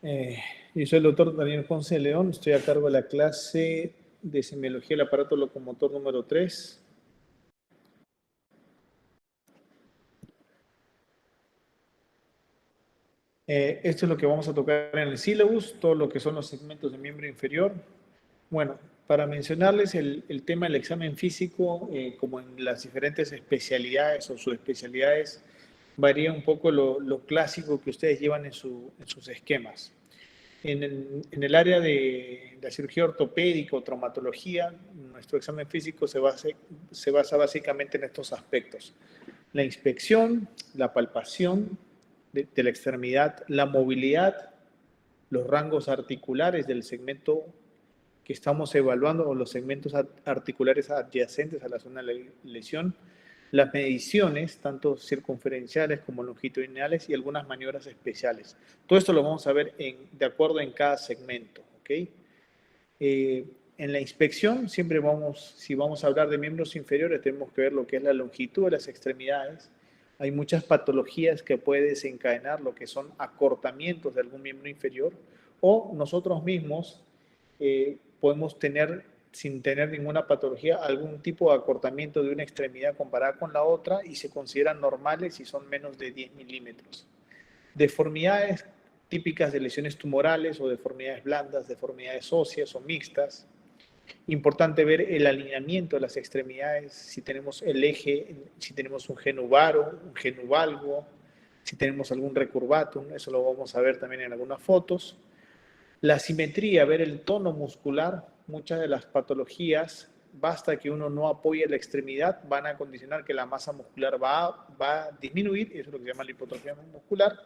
Eh, yo soy el doctor Daniel Ponce de León, estoy a cargo de la clase de semiología del aparato locomotor número 3. Esto es lo que vamos a tocar en el syllabus, todo lo que son los segmentos de miembro inferior. Bueno, para mencionarles el tema del examen físico, como en las diferentes especialidades o subespecialidades, varía un poco lo clásico que ustedes llevan en sus esquemas. En el área de la cirugía ortopédica o traumatología, nuestro examen físico se basa básicamente en estos aspectos. La inspección, la palpación de la extremidad, la movilidad, los rangos articulares del segmento que estamos evaluando o los segmentos articulares adyacentes a la zona de lesión, las mediciones, tanto circunferenciales como longitudinales y algunas maniobras especiales. Todo esto lo vamos a ver de acuerdo en cada segmento. ¿Okay? En la inspección, siempre si vamos a hablar de miembros inferiores, tenemos que ver lo que es la longitud de las extremidades. Hay muchas patologías que pueden desencadenar lo que son acortamientos de algún miembro inferior o nosotros mismos podemos tener, sin tener ninguna patología, algún tipo de acortamiento de una extremidad comparada con la otra y se consideran normales si son menos de 10 milímetros. Deformidades típicas de lesiones tumorales o deformidades blandas, deformidades óseas o mixtas. Importante ver el alineamiento de las extremidades, si tenemos el eje, si tenemos un genu varo, un genu valgo, si tenemos algún recurvatum, eso lo vamos a ver también en algunas fotos. La simetría, ver el tono muscular, muchas de las patologías, basta que uno no apoye la extremidad, van a condicionar que la masa muscular va a disminuir, eso es lo que se llama la hipotrofia muscular,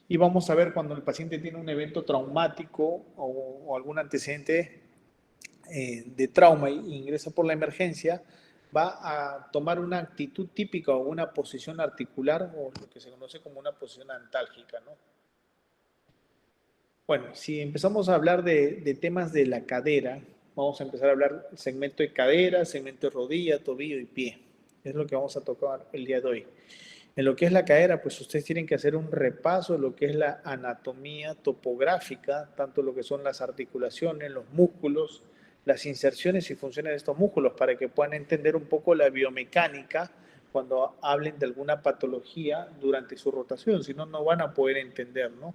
y vamos a ver cuando el paciente tiene un evento traumático o algún antecedente de trauma e ingresa por la emergencia, va a tomar una actitud típica o una posición articular o lo que se conoce como una posición antálgica, ¿no? Bueno, si empezamos a hablar de temas de la cadera, vamos a empezar a hablar segmento de cadera, segmento de rodilla, tobillo y pie. Es lo que vamos a tocar el día de hoy. En lo que es la cadera, pues ustedes tienen que hacer un repaso de lo que es la anatomía topográfica, tanto lo que son las articulaciones, los músculos, las inserciones y funciones de estos músculos, para que puedan entender un poco la biomecánica cuando hablen de alguna patología durante su rotación, si no, no van a poder entender, ¿no?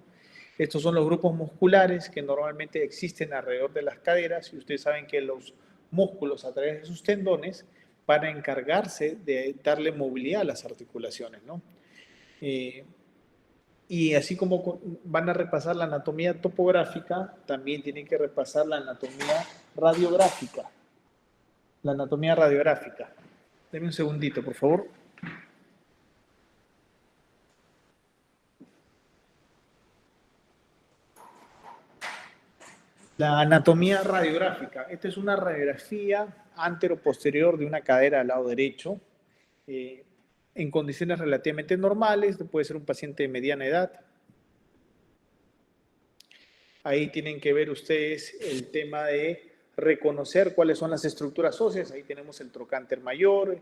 Estos son los grupos musculares que normalmente existen alrededor de las caderas y ustedes saben que los músculos a través de sus tendones van a encargarse de darle movilidad a las articulaciones, ¿no? Y así como van a repasar la anatomía topográfica, también tienen que repasar la anatomía radiográfica. La anatomía radiográfica. Denme un segundito, por favor. La anatomía radiográfica. Esta es una radiografía antero-posterior de una cadera al lado derecho, eh, en condiciones relativamente normales. Puede ser un paciente de mediana edad. Ahí tienen que ver ustedes el tema de reconocer cuáles son las estructuras óseas. Ahí tenemos el trocánter mayor,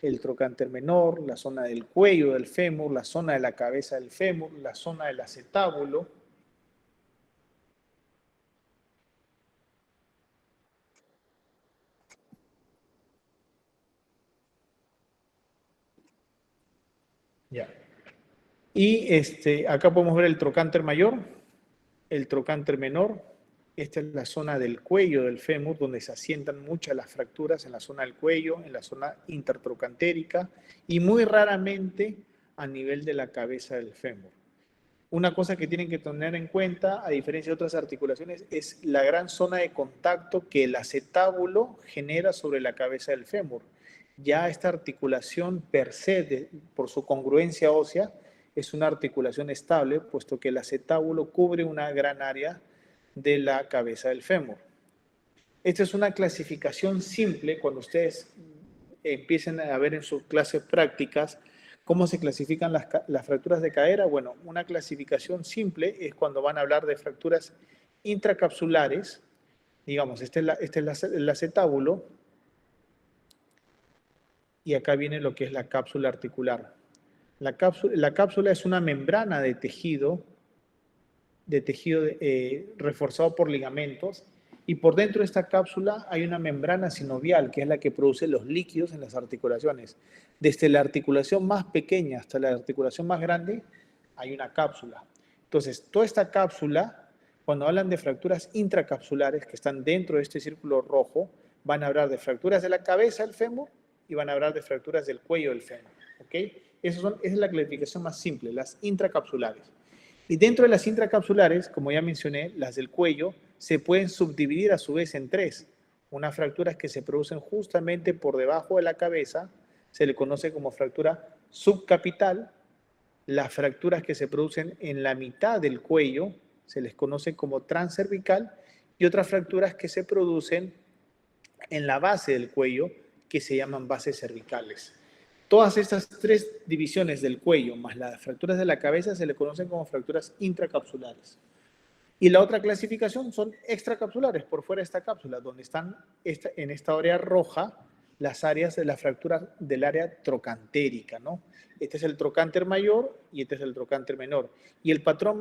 el trocánter menor, la zona del cuello del fémur, la zona de la cabeza del fémur, la zona del acetábulo. Ya. Y acá podemos ver el trocánter mayor, el trocánter menor. Esta es la zona del cuello del fémur, donde se asientan muchas las fracturas en la zona del cuello, en la zona intertrocantérica y muy raramente a nivel de la cabeza del fémur. Una cosa que tienen que tener en cuenta, a diferencia de otras articulaciones, es la gran zona de contacto que el acetábulo genera sobre la cabeza del fémur. Ya esta articulación per se, por su congruencia ósea, es una articulación estable, puesto que el acetábulo cubre una gran área de la cabeza del fémur. Esta es una clasificación simple cuando ustedes empiecen a ver en sus clases prácticas cómo se clasifican las fracturas de cadera. Bueno, una clasificación simple es cuando van a hablar de fracturas intracapsulares. Digamos, este es el acetábulo y acá viene lo que es la cápsula articular. La cápsula es una membrana de tejido de tejido reforzado por ligamentos, y por dentro de esta cápsula hay una membrana sinovial, que es la que produce los líquidos en las articulaciones. Desde la articulación más pequeña hasta la articulación más grande, hay una cápsula. Entonces, toda esta cápsula, cuando hablan de fracturas intracapsulares que están dentro de este círculo rojo, van a hablar de fracturas de la cabeza del fémur y van a hablar de fracturas del cuello del fémur. ¿Ok? Esa es la clasificación más simple, las intracapsulares. Y dentro de las intracapsulares, como ya mencioné, las del cuello se pueden subdividir a su vez en tres. Unas fracturas que se producen justamente por debajo de la cabeza, se le conoce como fractura subcapital. Las fracturas que se producen en la mitad del cuello se les conoce como transcervical, y otras fracturas que se producen en la base del cuello que se llaman bases cervicales. Todas estas tres divisiones del cuello más las fracturas de la cabeza se le conocen como fracturas intracapsulares. Y la otra clasificación son extracapsulares, por fuera de esta cápsula, donde están en esta área roja las áreas de la fractura del área trocantérica, ¿no? Este es el trocánter mayor y este es el trocánter menor. Y el patrón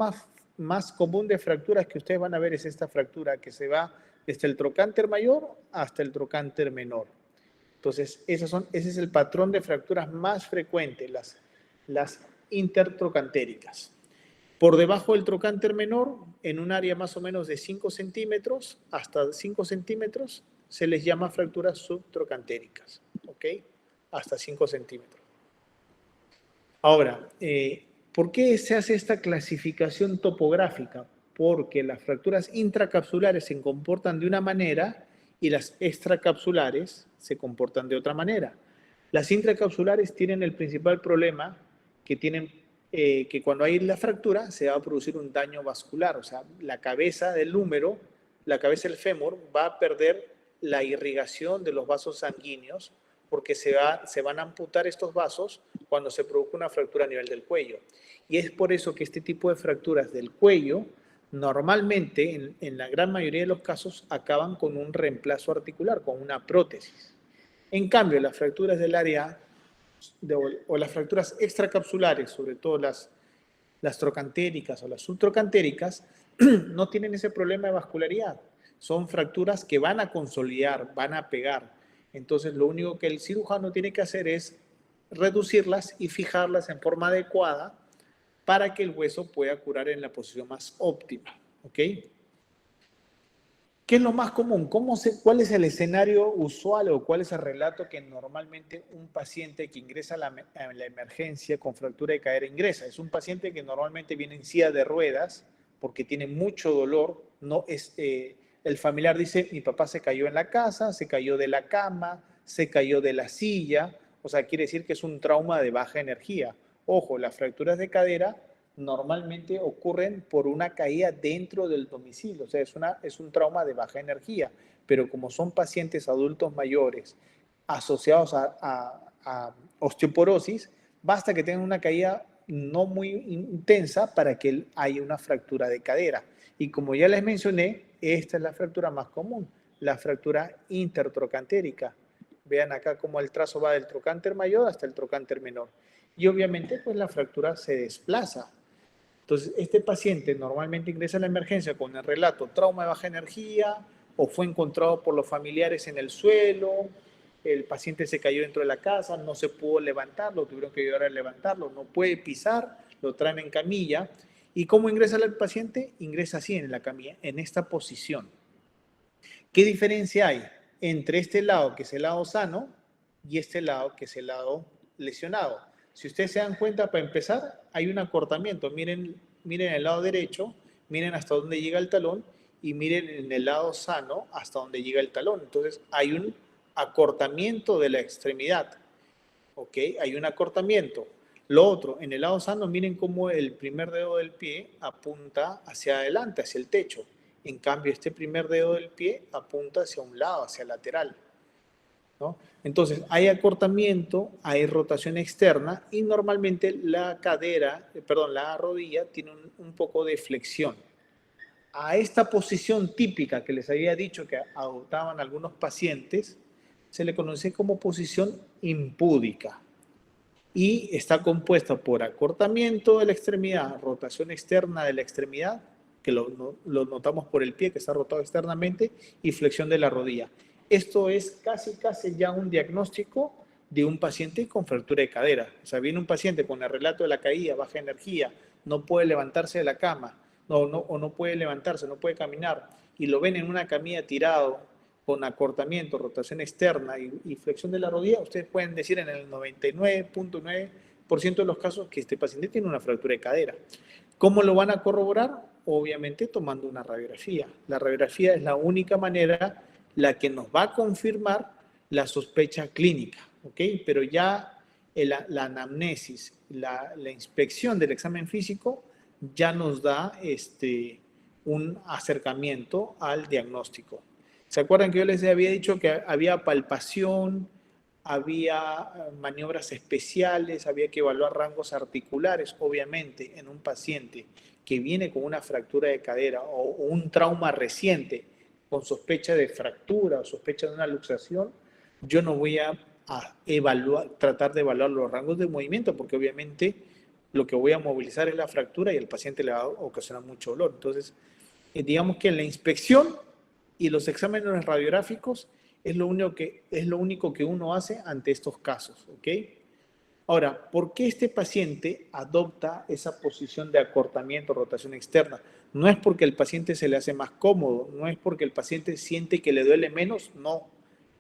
más común de fracturas que ustedes van a ver es esta fractura que se va desde el trocánter mayor hasta el trocánter menor. Entonces, ese es el patrón de fracturas más frecuente, las intertrocantéricas. Por debajo del trocánter menor, en un área más o menos de 5 centímetros hasta 5 centímetros, se les llama fracturas subtrocantéricas, ¿ok? Hasta 5 centímetros. Ahora, ¿por qué se hace esta clasificación topográfica? Porque las fracturas intracapsulares se comportan de una manera y las extracapsulares se comportan de otra manera. Las intracapsulares tienen el principal problema que cuando hay la fractura se va a producir un daño vascular, o sea, la cabeza del húmero, la cabeza del fémur va a perder la irrigación de los vasos sanguíneos porque se van a amputar estos vasos cuando se produzca una fractura a nivel del cuello. Y es por eso que este tipo de fracturas del cuello normalmente, en la gran mayoría de los casos, acaban con un reemplazo articular, con una prótesis. En cambio, las fracturas del área o las fracturas extracapsulares, sobre todo las trocantéricas o las subtrocantéricas, no tienen ese problema de vascularidad. Son fracturas que van a consolidar, van a pegar. Entonces, lo único que el cirujano tiene que hacer es reducirlas y fijarlas en forma adecuada para que el hueso pueda curar en la posición más óptima. ¿Ok? ¿Qué es lo más común? ¿Cuál es el escenario usual o cuál es el relato que normalmente un paciente que ingresa a la emergencia con fractura de cadera ingresa? Es un paciente que normalmente viene en silla de ruedas porque tiene mucho dolor. El familiar dice, mi papá se cayó en la casa, se cayó de la cama, se cayó de la silla. O sea, quiere decir que es un trauma de baja energía. Ojo, las fracturas de cadera normalmente ocurren por una caída dentro del domicilio, o sea, es un trauma de baja energía, pero como son pacientes adultos mayores asociados a osteoporosis, basta que tengan una caída no muy intensa para que haya una fractura de cadera. Y como ya les mencioné, esta es la fractura más común, la fractura intertrocantérica. Vean acá cómo el trazo va del trocánter mayor hasta el trocánter menor. Y obviamente, pues la fractura se desplaza. Entonces, este paciente normalmente ingresa a la emergencia con el relato trauma de baja energía o fue encontrado por los familiares en el suelo, el paciente se cayó dentro de la casa, no se pudo levantarlo, tuvieron que ayudar a levantarlo, no puede pisar, lo traen en camilla. ¿Y cómo ingresa el paciente? Ingresa así en la camilla, en esta posición. ¿Qué diferencia hay entre este lado, que es el lado sano, y este lado, que es el lado lesionado? Si ustedes se dan cuenta, para empezar, hay un acortamiento. Miren el lado derecho, miren hasta dónde llega el talón y miren en el lado sano hasta dónde llega el talón. Entonces, hay un acortamiento de la extremidad. ¿Ok? Hay un acortamiento. Lo otro, en el lado sano, miren cómo el primer dedo del pie apunta hacia adelante, hacia el techo. En cambio, este primer dedo del pie apunta hacia un lado, hacia el lateral, ¿no? Entonces, hay acortamiento, hay rotación externa y normalmente la rodilla tiene un poco de flexión. A esta posición típica que les había dicho que adoptaban algunos pacientes, se le conoce como posición impúdica y está compuesta por acortamiento de la extremidad, rotación externa de la extremidad, que lo notamos por el pie que está rotado externamente, y flexión de la rodilla. Esto es casi ya un diagnóstico de un paciente con fractura de cadera. O sea, viene un paciente con el relato de la caída, baja energía, no puede levantarse de la cama, o no puede levantarse, no puede caminar, y lo ven en una camilla tirado, con acortamiento, rotación externa y flexión de la rodilla, ustedes pueden decir en el 99.9% de los casos que este paciente tiene una fractura de cadera. ¿Cómo lo van a corroborar? Obviamente tomando una radiografía. La radiografía es la única manera la que nos va a confirmar la sospecha clínica, ¿ok? Pero ya la anamnesis, la inspección del examen físico ya nos da un acercamiento al diagnóstico. ¿Se acuerdan que yo les había dicho que había palpación, había maniobras especiales, había que evaluar rangos articulares? Obviamente, en un paciente que viene con una fractura de cadera o un trauma reciente con sospecha de fractura o sospecha de una luxación, yo no voy a tratar de evaluar los rangos de movimiento, porque obviamente lo que voy a movilizar es la fractura y el paciente le va a ocasionar mucho dolor. Entonces, digamos que en la inspección y los exámenes radiográficos es lo único que uno hace ante estos casos, ¿ok? Ahora, ¿por qué este paciente adopta esa posición de acortamiento, rotación externa? No es porque el paciente se le hace más cómodo, no es porque el paciente siente que le duele menos, no.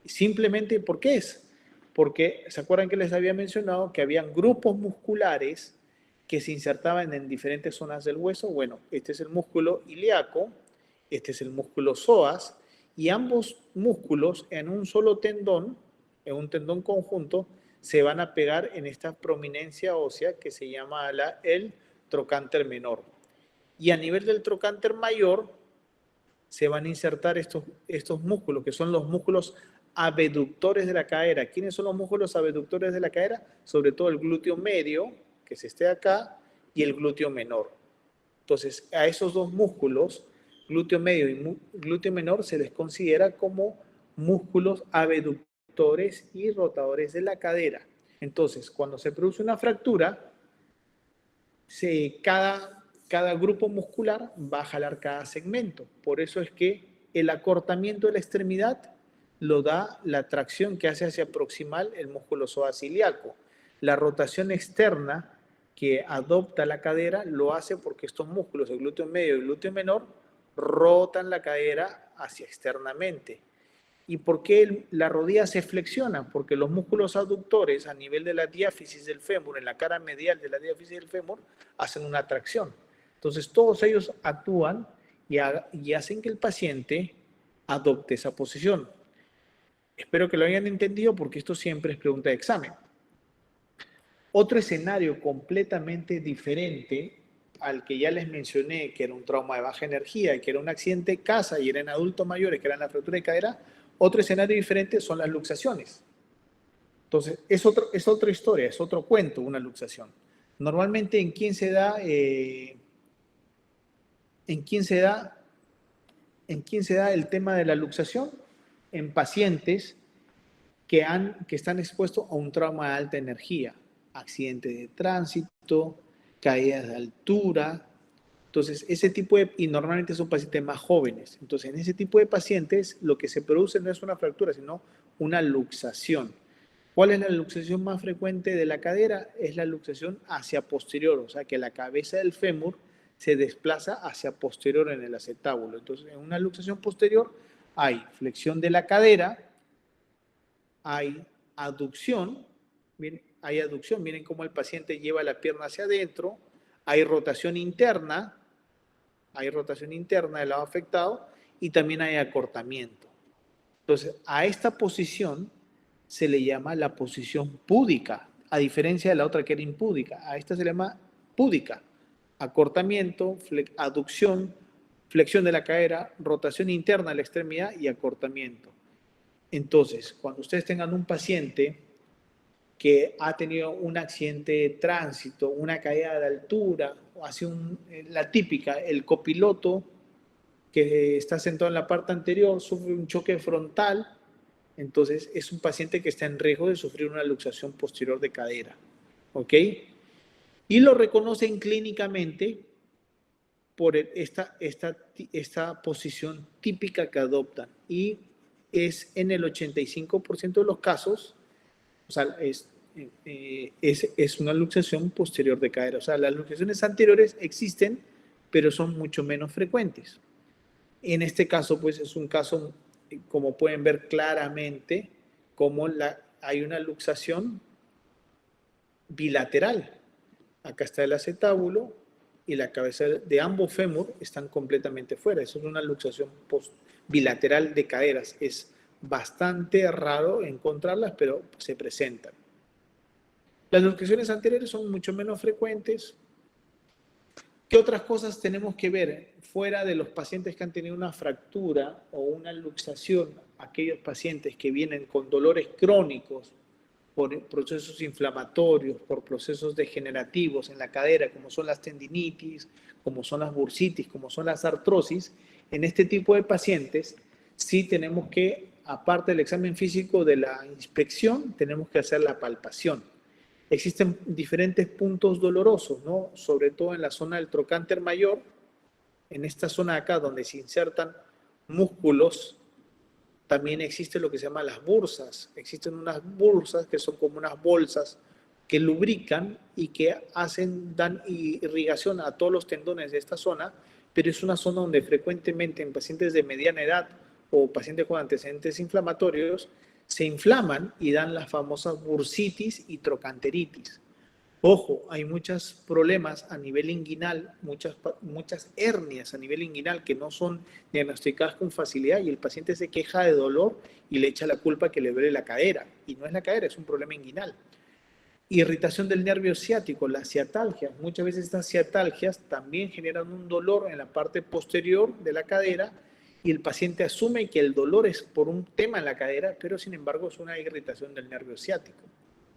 Simplemente, ¿por qué es? Porque, ¿se acuerdan que les había mencionado que habían grupos musculares que se insertaban en diferentes zonas del hueso? Bueno, este es el músculo ilíaco, este es el músculo psoas, y ambos músculos en un solo tendón, en un tendón conjunto, se van a pegar en esta prominencia ósea que se llama el trocánter menor. Y a nivel del trocánter mayor se van a insertar estos músculos, que son los músculos abductores de la cadera. ¿Quiénes son los músculos abductores de la cadera? Sobre todo el glúteo medio, que es este de acá, y el glúteo menor. Entonces, a esos dos músculos, glúteo medio y glúteo menor, se les considera como músculos abductores y rotadores de la cadera. Entonces, cuando se produce una fractura, cada grupo muscular va a jalar cada segmento. Por eso es que el acortamiento de la extremidad lo da la tracción que hace hacia proximal el músculo psoas ilíaco. La rotación externa que adopta la cadera lo hace porque estos músculos, el glúteo medio y el glúteo menor, rotan la cadera hacia externamente. ¿Y por qué la rodilla se flexiona? Porque los músculos aductores a nivel de la diáfisis del fémur, en la cara medial de la diáfisis del fémur, hacen una tracción. Entonces todos ellos actúan y hacen que el paciente adopte esa posición. Espero que lo hayan entendido porque esto siempre es pregunta de examen. Otro escenario completamente diferente al que ya les mencioné, que era un trauma de baja energía, que era un accidente de casa y era en adultos mayores, que era la fractura de cadera, otro escenario diferente son las luxaciones. Entonces, es otra historia, es otro cuento, una luxación. Normalmente, ¿en quién se da? ¿En quién se da? ¿En quién se da el tema de la luxación? En pacientes que están expuestos a un trauma de alta energía, accidentes de tránsito, caídas de altura. Entonces, y normalmente son pacientes más jóvenes. Entonces, en ese tipo de pacientes, lo que se produce no es una fractura, sino una luxación. ¿Cuál es la luxación más frecuente de la cadera? Es la luxación hacia posterior, o sea, que la cabeza del fémur se desplaza hacia posterior en el acetábulo. Entonces, en una luxación posterior hay flexión de la cadera, hay aducción, miren cómo el paciente lleva la pierna hacia adentro, hay rotación interna del lado afectado y también hay acortamiento. Entonces, a esta posición se le llama la posición púdica, a diferencia de la otra que era impúdica. A esta se le llama púdica. Acortamiento, aducción, flexión de la cadera, rotación interna de la extremidad y acortamiento. Entonces, cuando ustedes tengan un paciente que ha tenido un accidente de tránsito, una caída de altura, o hace la típica, el copiloto que está sentado en la parte anterior sufre un choque frontal, entonces es un paciente que está en riesgo de sufrir una luxación posterior de cadera, ¿ok? Y lo reconocen clínicamente por esta posición típica que adoptan. Y es en el 85% de los casos, o sea, es una luxación posterior de cadera. O sea, las luxaciones anteriores existen, pero son mucho menos frecuentes. En este caso, pues es un caso, como pueden ver claramente, como hay una luxación bilateral. Acá está el acetábulo y la cabeza de ambos fémur están completamente fuera. Eso es una luxación bilateral de caderas. Es bastante raro encontrarlas, pero se presentan. Las luxaciones anteriores son mucho menos frecuentes. ¿Qué otras cosas tenemos que ver? Fuera de los pacientes que han tenido una fractura o una luxación, aquellos pacientes que vienen con dolores crónicos por procesos inflamatorios, por procesos degenerativos en la cadera, como son las tendinitis, como son las bursitis, como son las artrosis, en este tipo de pacientes sí tenemos que, aparte del examen físico de la inspección, tenemos que hacer la palpación. Existen diferentes puntos dolorosos, ¿no? Sobre todo en la zona del trocánter mayor, en esta zona de acá donde se insertan músculos. También existe lo que se llama las bursas. Existen unas bursas que son como unas bolsas que lubrican y que dan irrigación a todos los tendones de esta zona, pero es una zona donde frecuentemente en pacientes de mediana edad o pacientes con antecedentes inflamatorios se inflaman y dan las famosas bursitis y trocanteritis. Ojo, hay muchos problemas a nivel inguinal, muchas hernias a nivel inguinal que no son diagnosticadas con facilidad y el paciente se queja de dolor y le echa la culpa que le duele la cadera. Y no es la cadera, es un problema inguinal. Irritación del nervio ciático, las ciatalgias. Muchas veces estas ciatalgias también generan un dolor en la parte posterior de la cadera y el paciente asume que el dolor es por un tema en la cadera, pero sin embargo es una irritación del nervio ciático.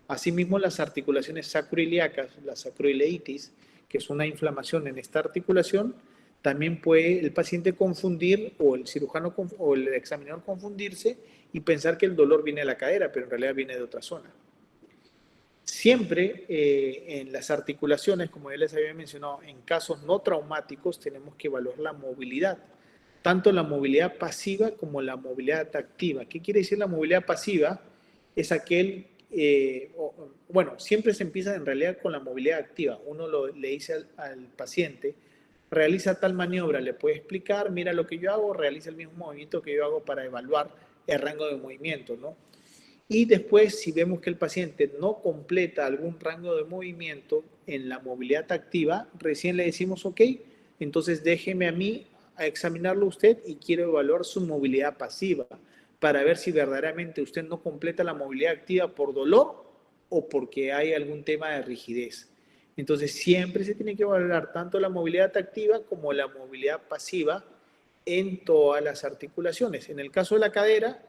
Asimismo, las articulaciones sacroiliacas, la sacroileitis, que es una inflamación en esta articulación, también puede el paciente confundir o el cirujano o el examinador confundirse y pensar que el dolor viene de la cadera, pero en realidad viene de otra zona. Siempre en las articulaciones, como ya les había mencionado, en casos no traumáticos tenemos que evaluar la movilidad, tanto la movilidad pasiva como la movilidad activa. ¿Qué quiere decir la movilidad pasiva? Es bueno, siempre se empieza en realidad con la movilidad activa. Uno le dice al paciente, realiza tal maniobra, le puede explicar, mira lo que yo hago, realiza el mismo movimiento que yo hago para evaluar el rango de movimiento, ¿no? Y después, si vemos que el paciente no completa algún rango de movimiento en la movilidad activa, recién le decimos, ok, entonces déjeme a mí a examinarlo usted y quiero evaluar su movilidad pasiva para ver si verdaderamente usted no completa la movilidad activa por dolor o porque hay algún tema de rigidez. Entonces, siempre se tiene que evaluar tanto la movilidad activa como la movilidad pasiva en todas las articulaciones. En el caso de la cadera,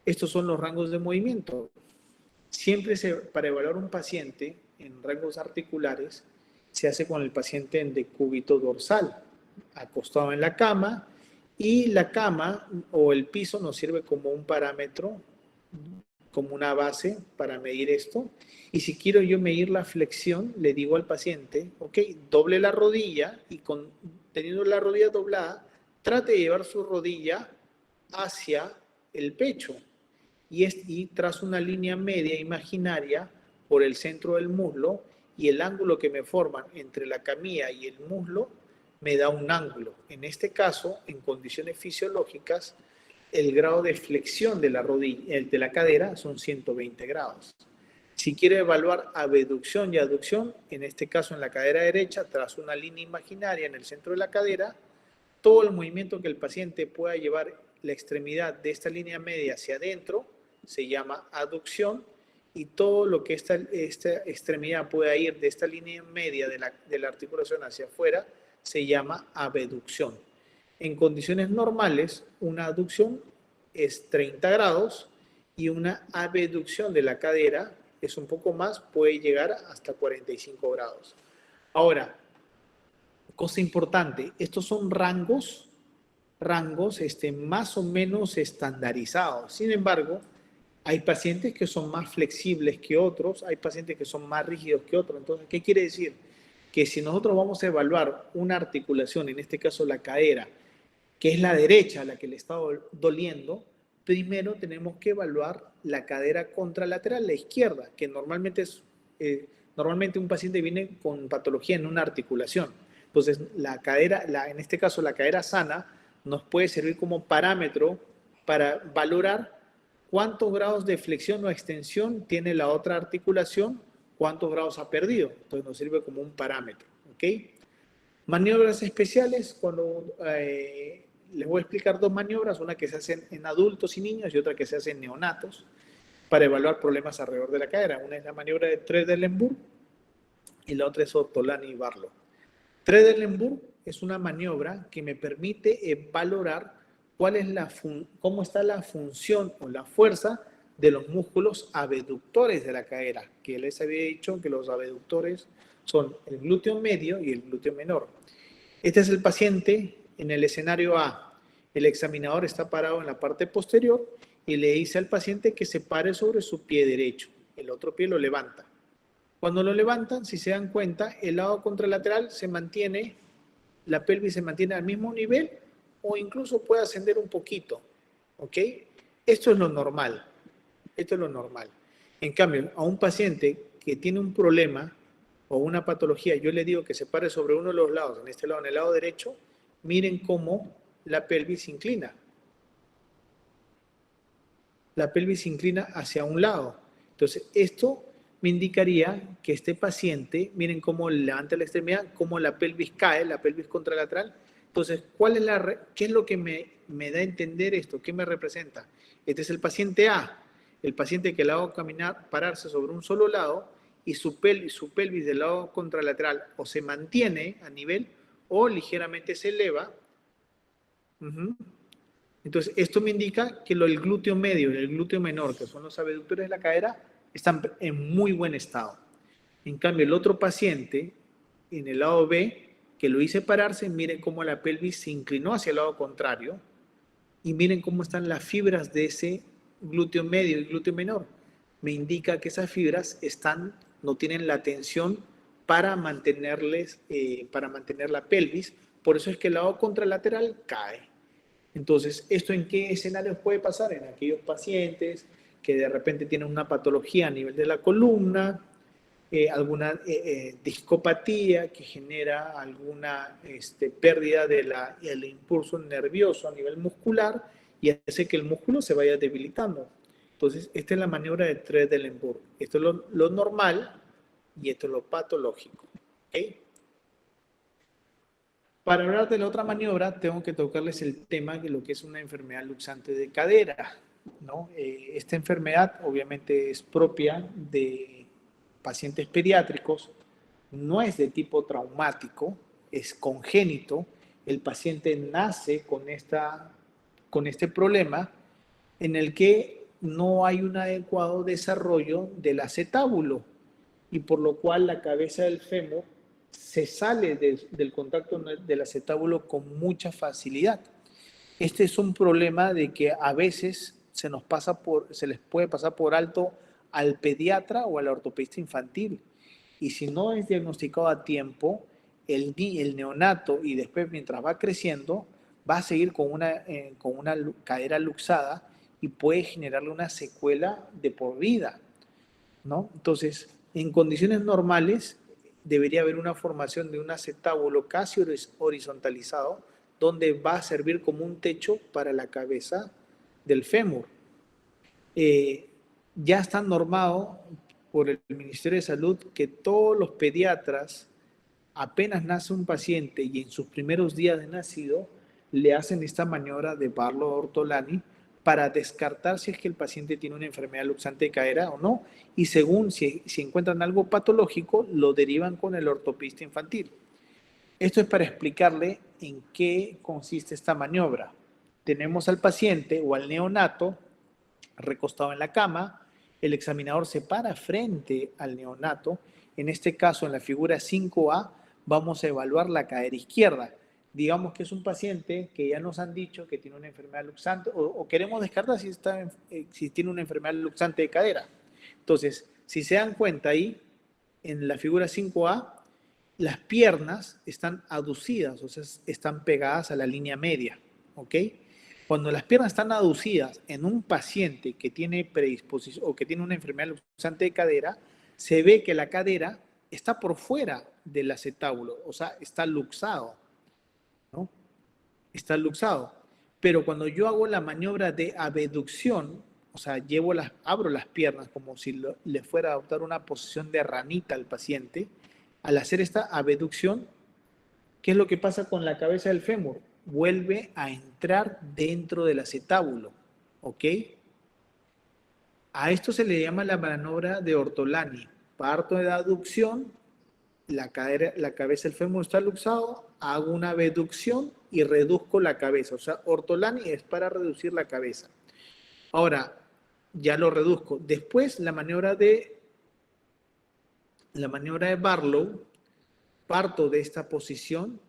estos son los rangos de movimiento. Siempre para evaluar un paciente en rangos articulares se hace con el paciente en decúbito dorsal, acostado en la cama, y la cama o el piso nos sirve como un parámetro, como una base para medir esto. Y si quiero yo medir la flexión, le digo al paciente, ok, doble la rodilla y teniendo la rodilla doblada, trate de llevar su rodilla hacia el pecho y trazo una línea media imaginaria por el centro del muslo y el ángulo que me forman entre la camilla y el muslo me da un ángulo. En este caso, en condiciones fisiológicas, el grado de flexión de la rodilla, de la cadera, son 120 grados. Si quiero evaluar abducción y aducción, en este caso en la cadera derecha, trazo una línea imaginaria en el centro de la cadera, todo el movimiento que el paciente pueda llevar la extremidad de esta línea media hacia adentro se llama aducción y todo lo que esta extremidad pueda ir de esta línea media de la articulación hacia afuera se llama abducción. En condiciones normales, una aducción es 30 grados y una abducción de la cadera es un poco más, puede llegar hasta 45 grados. Ahora, cosa importante, estos son rangos más o menos estandarizados. Sin embargo, hay pacientes que son más flexibles que otros, hay pacientes que son más rígidos que otros. Entonces, ¿qué quiere decir? que si nosotros vamos a evaluar una articulación, en este caso la cadera, que es la derecha la que le está doliendo, primero tenemos que evaluar la cadera contralateral, la izquierda, que normalmente un paciente viene con patología en una articulación. Entonces, la cadera, en este caso la cadera sana, nos puede servir como parámetro para valorar cuántos grados de flexión o extensión tiene la otra articulación, cuántos grados ha perdido. Entonces nos sirve como un parámetro. ¿Ok? Maniobras especiales, cuando les voy a explicar dos maniobras, una que se hace en adultos y niños y otra que se hace en neonatos, para evaluar problemas alrededor de la cadera. Una es la maniobra de Trendelenburg y la otra es Ortolani-Barlow. Trendelenburg es una maniobra que me permite valorar cómo está la función o la fuerza de los músculos abductores de la cadera, que les había dicho que los abductores son el glúteo medio y el glúteo menor. Este es el paciente en el escenario A. El examinador está parado en la parte posterior y le dice al paciente que se pare sobre su pie derecho. El otro pie lo levanta. Cuando lo levantan, si se dan cuenta, el lado contralateral se mantiene, la pelvis se mantiene al mismo nivel o incluso puede ascender un poquito. ¿Ok? Esto es lo normal. Esto es lo normal. En cambio, a un paciente que tiene un problema o una patología, yo le digo que se pare sobre uno de los lados, en este lado, en el lado derecho, miren cómo la pelvis se inclina. La pelvis se inclina hacia un lado. Entonces, esto me indicaría que este paciente, miren cómo levanta la extremidad, cómo la pelvis cae, la pelvis contralateral. Entonces, ¿qué es lo que me da a entender esto? ¿Qué me representa? Este es el paciente A, el paciente que le hago caminar, pararse sobre un solo lado y su pelvis del lado contralateral o se mantiene a nivel o ligeramente se eleva. Entonces, esto me indica que el glúteo medio y el glúteo menor, que son los abductores de la cadera, están en muy buen estado. En cambio, el otro paciente, en el lado B, que lo hice pararse, miren cómo la pelvis se inclinó hacia el lado contrario y miren cómo están las fibras de ese glúteo medio y glúteo menor. Me indica que esas fibras no tienen la tensión para mantener la pelvis. Por eso es que el lado contralateral cae. Entonces, ¿esto en qué escenarios puede pasar? En aquellos pacientes que de repente tienen una patología a nivel de la columna, alguna discopatía que genera alguna pérdida del impulso nervioso a nivel muscular y hace que el músculo se vaya debilitando. Entonces, esta es la maniobra de Trendelenburg. Esto es lo normal y esto es lo patológico. ¿Okay? Para hablar de la otra maniobra, tengo que tocarles el tema de lo que es una enfermedad luxante de cadera, ¿no? Esta enfermedad obviamente es propia de pacientes pediátricos, no es de tipo traumático, es congénito. El paciente nace con este problema en el que no hay un adecuado desarrollo del acetábulo y por lo cual la cabeza del fémur se sale del contacto del acetábulo con mucha facilidad. Este es un problema de que a veces se les puede pasar por alto al pediatra o al ortopedista infantil. Y si no es diagnosticado a tiempo, el neonato y después mientras va creciendo, va a seguir con una cadera luxada y puede generarle una secuela de por vida, ¿no? Entonces, en condiciones normales, debería haber una formación de un acetábulo casi horizontalizado, donde va a servir como un techo para la cabeza del fémur. Ya está normado por el Ministerio de Salud que todos los pediatras, apenas nace un paciente y en sus primeros días de nacido, le hacen esta maniobra de Barlow-Ortolani para descartar si es que el paciente tiene una enfermedad luxante de cadera o no, y según si encuentran algo patológico, lo derivan con el ortopedista infantil. Esto es para explicarle en qué consiste esta maniobra. Tenemos al paciente o al neonato recostado en la cama, el examinador se para frente al neonato, en este caso en la figura 5A vamos a evaluar la cadera izquierda. Digamos que es un paciente que ya nos han dicho que tiene una enfermedad luxante o queremos descartar si tiene una enfermedad luxante de cadera. Entonces, si se dan cuenta ahí, en la figura 5A, las piernas están aducidas, o sea, están pegadas a la línea media, ¿ok? Cuando las piernas están aducidas en un paciente que tiene predisposición o que tiene una enfermedad luxante de cadera, se ve que la cadera está por fuera del acetábulo, o sea, está luxado, ¿no? Está luxado. Pero cuando yo hago la maniobra de abducción, o sea, abro las piernas como si le fuera a adoptar una posición de ranita al paciente, al hacer esta abducción, ¿qué es lo que pasa con la cabeza del fémur? Vuelve a entrar dentro del acetábulo, ¿ok? A esto se le llama la maniobra de Ortolani. Parto de la aducción, la cabeza del fémur está luxado, hago una abducción y reduzco la cabeza. O sea, Ortolani es para reducir la cabeza. Ahora, ya lo reduzco. Después, la maniobra de Barlow, parto de esta posición,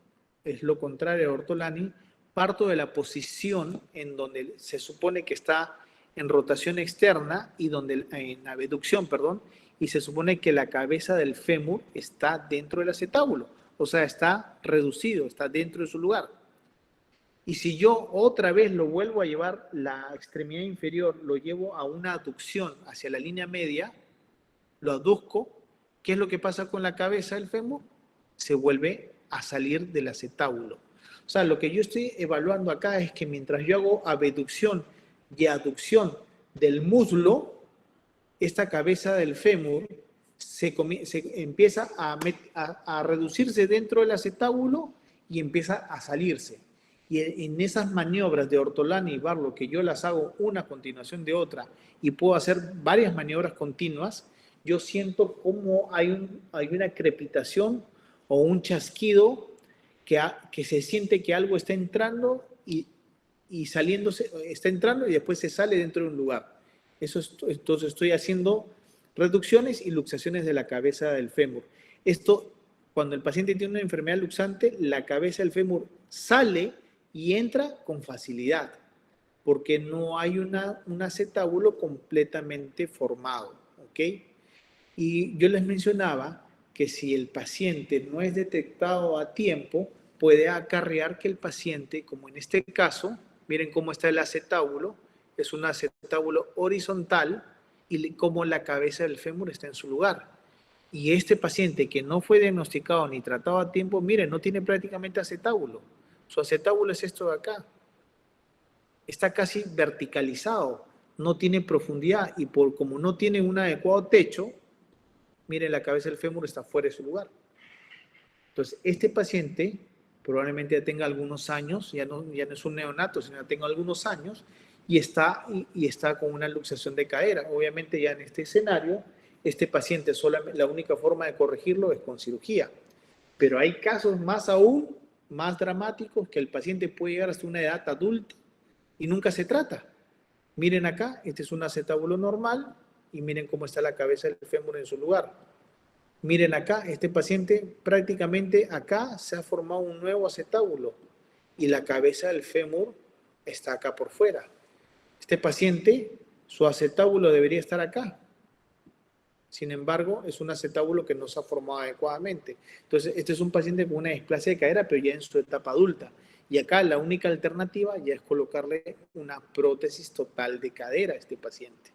es lo contrario a Ortolani, parto de la posición en donde se supone que está en rotación externa y donde en abducción, perdón, y se supone que la cabeza del fémur está dentro del acetábulo, o sea, está reducido, está dentro de su lugar. Y si yo otra vez lo vuelvo a llevar, la extremidad inferior, lo llevo a una aducción hacia la línea media, lo aduzco, ¿qué es lo que pasa con la cabeza del fémur? Se vuelve a salir del acetábulo. O sea, lo que yo estoy evaluando acá es que mientras yo hago abducción y aducción del muslo, esta cabeza del fémur se empieza a reducirse dentro del acetábulo y empieza a salirse. Y en esas maniobras de Ortolani y Barlow, que yo las hago una a continuación de otra y puedo hacer varias maniobras continuas, yo siento como hay una crepitación o un chasquido que se siente que algo está entrando y saliéndose, está entrando y después se sale dentro de un lugar. Entonces estoy haciendo reducciones y luxaciones de la cabeza del fémur. Esto, cuando el paciente tiene una enfermedad luxante, la cabeza del fémur sale y entra con facilidad, porque no hay un acetábulo completamente formado, ¿ok? Y yo les mencionaba que si el paciente no es detectado a tiempo, puede acarrear que el paciente, como en este caso, miren cómo está el acetábulo, es un acetábulo horizontal y como la cabeza del fémur está en su lugar. Y este paciente que no fue diagnosticado ni tratado a tiempo, miren, no tiene prácticamente acetábulo. Su acetábulo es esto de acá. Está casi verticalizado, no tiene profundidad y como no tiene un adecuado techo, miren, la cabeza del fémur está fuera de su lugar. Entonces, este paciente probablemente ya tenga algunos años, ya no es un neonato, sino ya tenga algunos años y está con una luxación de cadera. Obviamente ya en este escenario, este paciente solamente, la única forma de corregirlo es con cirugía. Pero hay casos más aún, más dramáticos, que el paciente puede llegar hasta una edad adulta y nunca se trata. Miren acá, este es un acetábulo normal y miren cómo está la cabeza del fémur en su lugar. Miren acá, este paciente prácticamente acá se ha formado un nuevo acetábulo y la cabeza del fémur está acá por fuera. Este paciente, su acetábulo debería estar acá. Sin embargo, es un acetábulo que no se ha formado adecuadamente. Entonces, este es un paciente con una displasia de cadera, pero ya en su etapa adulta. Y acá la única alternativa ya es colocarle una prótesis total de cadera a este paciente.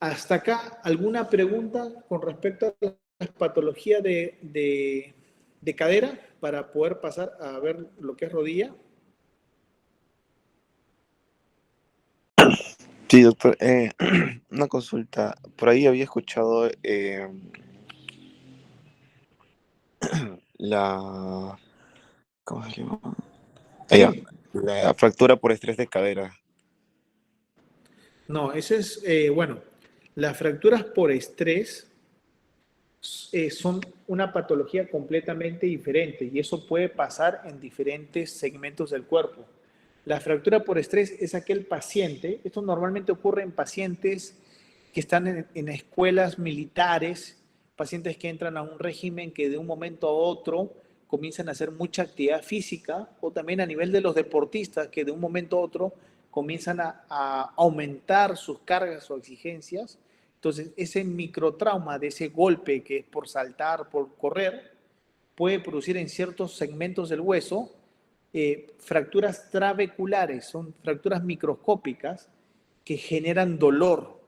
Hasta acá, ¿alguna pregunta con respecto a las patologías de cadera para poder pasar a ver lo que es rodilla? Sí, doctor. Una consulta. Por ahí había escuchado la... ¿Cómo se llama? Sí. La fractura por estrés de cadera. No, eso es, bueno, las fracturas por estrés son una patología completamente diferente y eso puede pasar en diferentes segmentos del cuerpo. La fractura por estrés es aquel paciente, esto normalmente ocurre en pacientes que están en escuelas militares, pacientes que entran a un régimen que de un momento a otro comienzan a hacer mucha actividad física, o también a nivel de los deportistas que de un momento a otro comienzan a aumentar sus cargas o exigencias. Entonces, ese microtrauma de ese golpe que es por saltar, por correr, puede producir en ciertos segmentos del hueso fracturas trabeculares, son fracturas microscópicas que generan dolor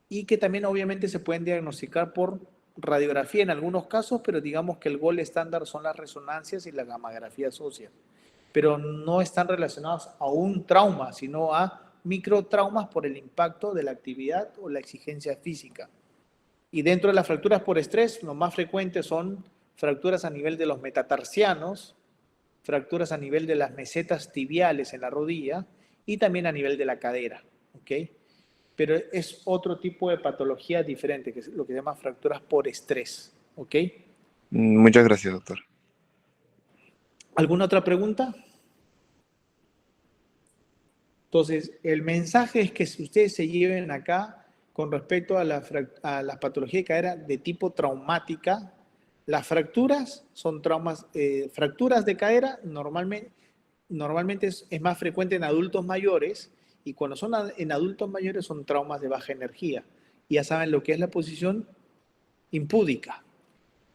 y que también obviamente se pueden diagnosticar por radiografía en algunos casos, pero digamos que el gol estándar son las resonancias y la gammagrafías óseas, pero no están relacionados a un trauma, sino a microtraumas por el impacto de la actividad o la exigencia física. Y dentro de las fracturas por estrés, lo más frecuentes son fracturas a nivel de los metatarsianos, fracturas a nivel de las mesetas tibiales en la rodilla y también a nivel de la cadera, ¿ok? Pero es otro tipo de patología diferente, que es lo que se llama fracturas por estrés, ¿ok? Muchas gracias, doctor. ¿Alguna otra pregunta? Entonces, el mensaje es que si ustedes se lleven acá con respecto a la patología de cadera de tipo traumática, las fracturas son traumas, fracturas de cadera normalmente es más frecuente en adultos mayores y cuando son en adultos mayores son traumas de baja energía. Y ya saben lo que es la posición impúdica.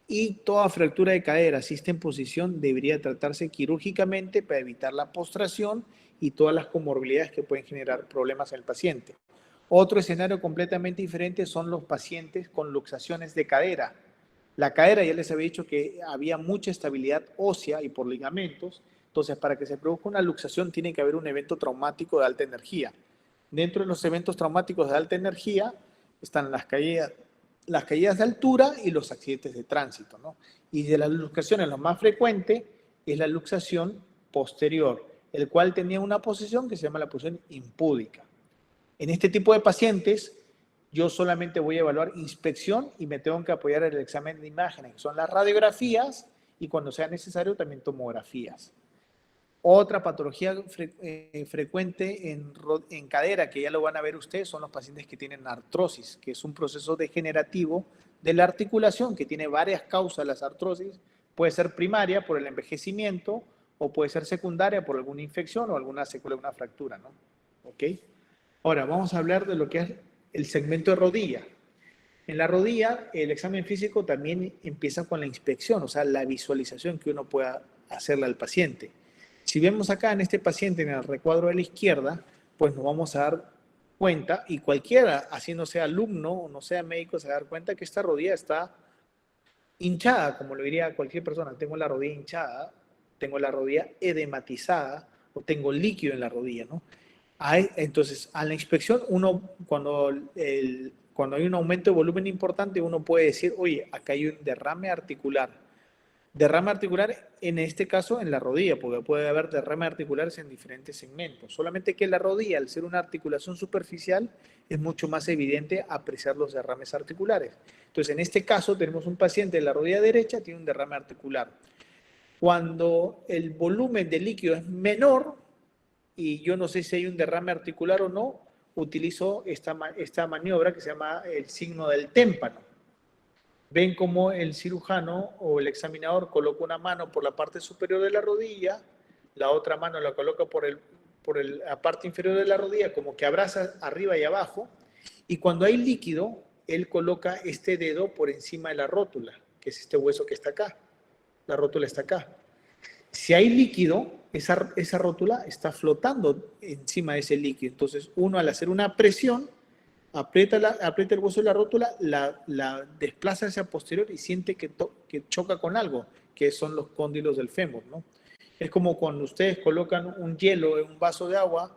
Y toda fractura de cadera, si está en posición, debería tratarse quirúrgicamente para evitar la postración y todas las comorbilidades que pueden generar problemas en el paciente. Otro escenario completamente diferente son los pacientes con luxaciones de cadera. La cadera, ya les había dicho que había mucha estabilidad ósea y por ligamentos, entonces para que se produzca una luxación tiene que haber un evento traumático de alta energía. Dentro de los eventos traumáticos de alta energía están las caídas de altura y los accidentes de tránsito, ¿no? Y de las luxaciones, lo más frecuente es la luxación posterior, el cual tenía una posición que se llama la posición impúdica. En este tipo de pacientes, yo solamente voy a evaluar inspección y me tengo que apoyar en el examen de imágenes, que son las radiografías y cuando sea necesario también tomografías. Otra patología frecuente en cadera, que ya lo van a ver ustedes, son los pacientes que tienen artrosis, que es un proceso degenerativo de la articulación que tiene varias causas. Las artrosis puede ser primaria por el envejecimiento o puede ser secundaria por alguna infección o alguna secuela, una fractura, ¿no? ¿Ok? Ahora, vamos a hablar de lo que es el segmento de rodilla. En la rodilla, el examen físico también empieza con la inspección, o sea, la visualización que uno pueda hacerle al paciente. Si vemos acá en este paciente, en el recuadro de la izquierda, pues nos vamos a dar cuenta, y cualquiera, así no sea alumno o no sea médico, se va a dar cuenta que esta rodilla está hinchada, como lo diría cualquier persona. Tengo la rodilla hinchada, tengo la rodilla edematizada o tengo líquido en la rodilla, ¿no? Entonces, a la inspección, cuando hay un aumento de volumen importante, uno puede decir, oye, acá hay un derrame articular. Derrame articular, en este caso, en la rodilla, porque puede haber derrames articulares en diferentes segmentos. Solamente que la rodilla, al ser una articulación superficial, es mucho más evidente apreciar los derrames articulares. Entonces, en este caso, tenemos un paciente de la rodilla derecha, tiene un derrame articular. Cuando el volumen de líquido es menor, y yo no sé si hay un derrame articular o no, utilizo esta maniobra que se llama el signo del témpano. Ven cómo el cirujano o el examinador coloca una mano por la parte superior de la rodilla, la otra mano la coloca la parte inferior de la rodilla, como que abraza arriba y abajo, y cuando hay líquido, él coloca este dedo por encima de la rótula, que es este hueso que está acá. La rótula está acá. Si hay líquido, esa rótula está flotando encima de ese líquido. Entonces, uno al hacer una presión, aprieta el hueso de la rótula, la desplaza hacia posterior y siente que choca con algo, que son los cóndilos del fémur, ¿no? Es como cuando ustedes colocan un hielo en un vaso de agua,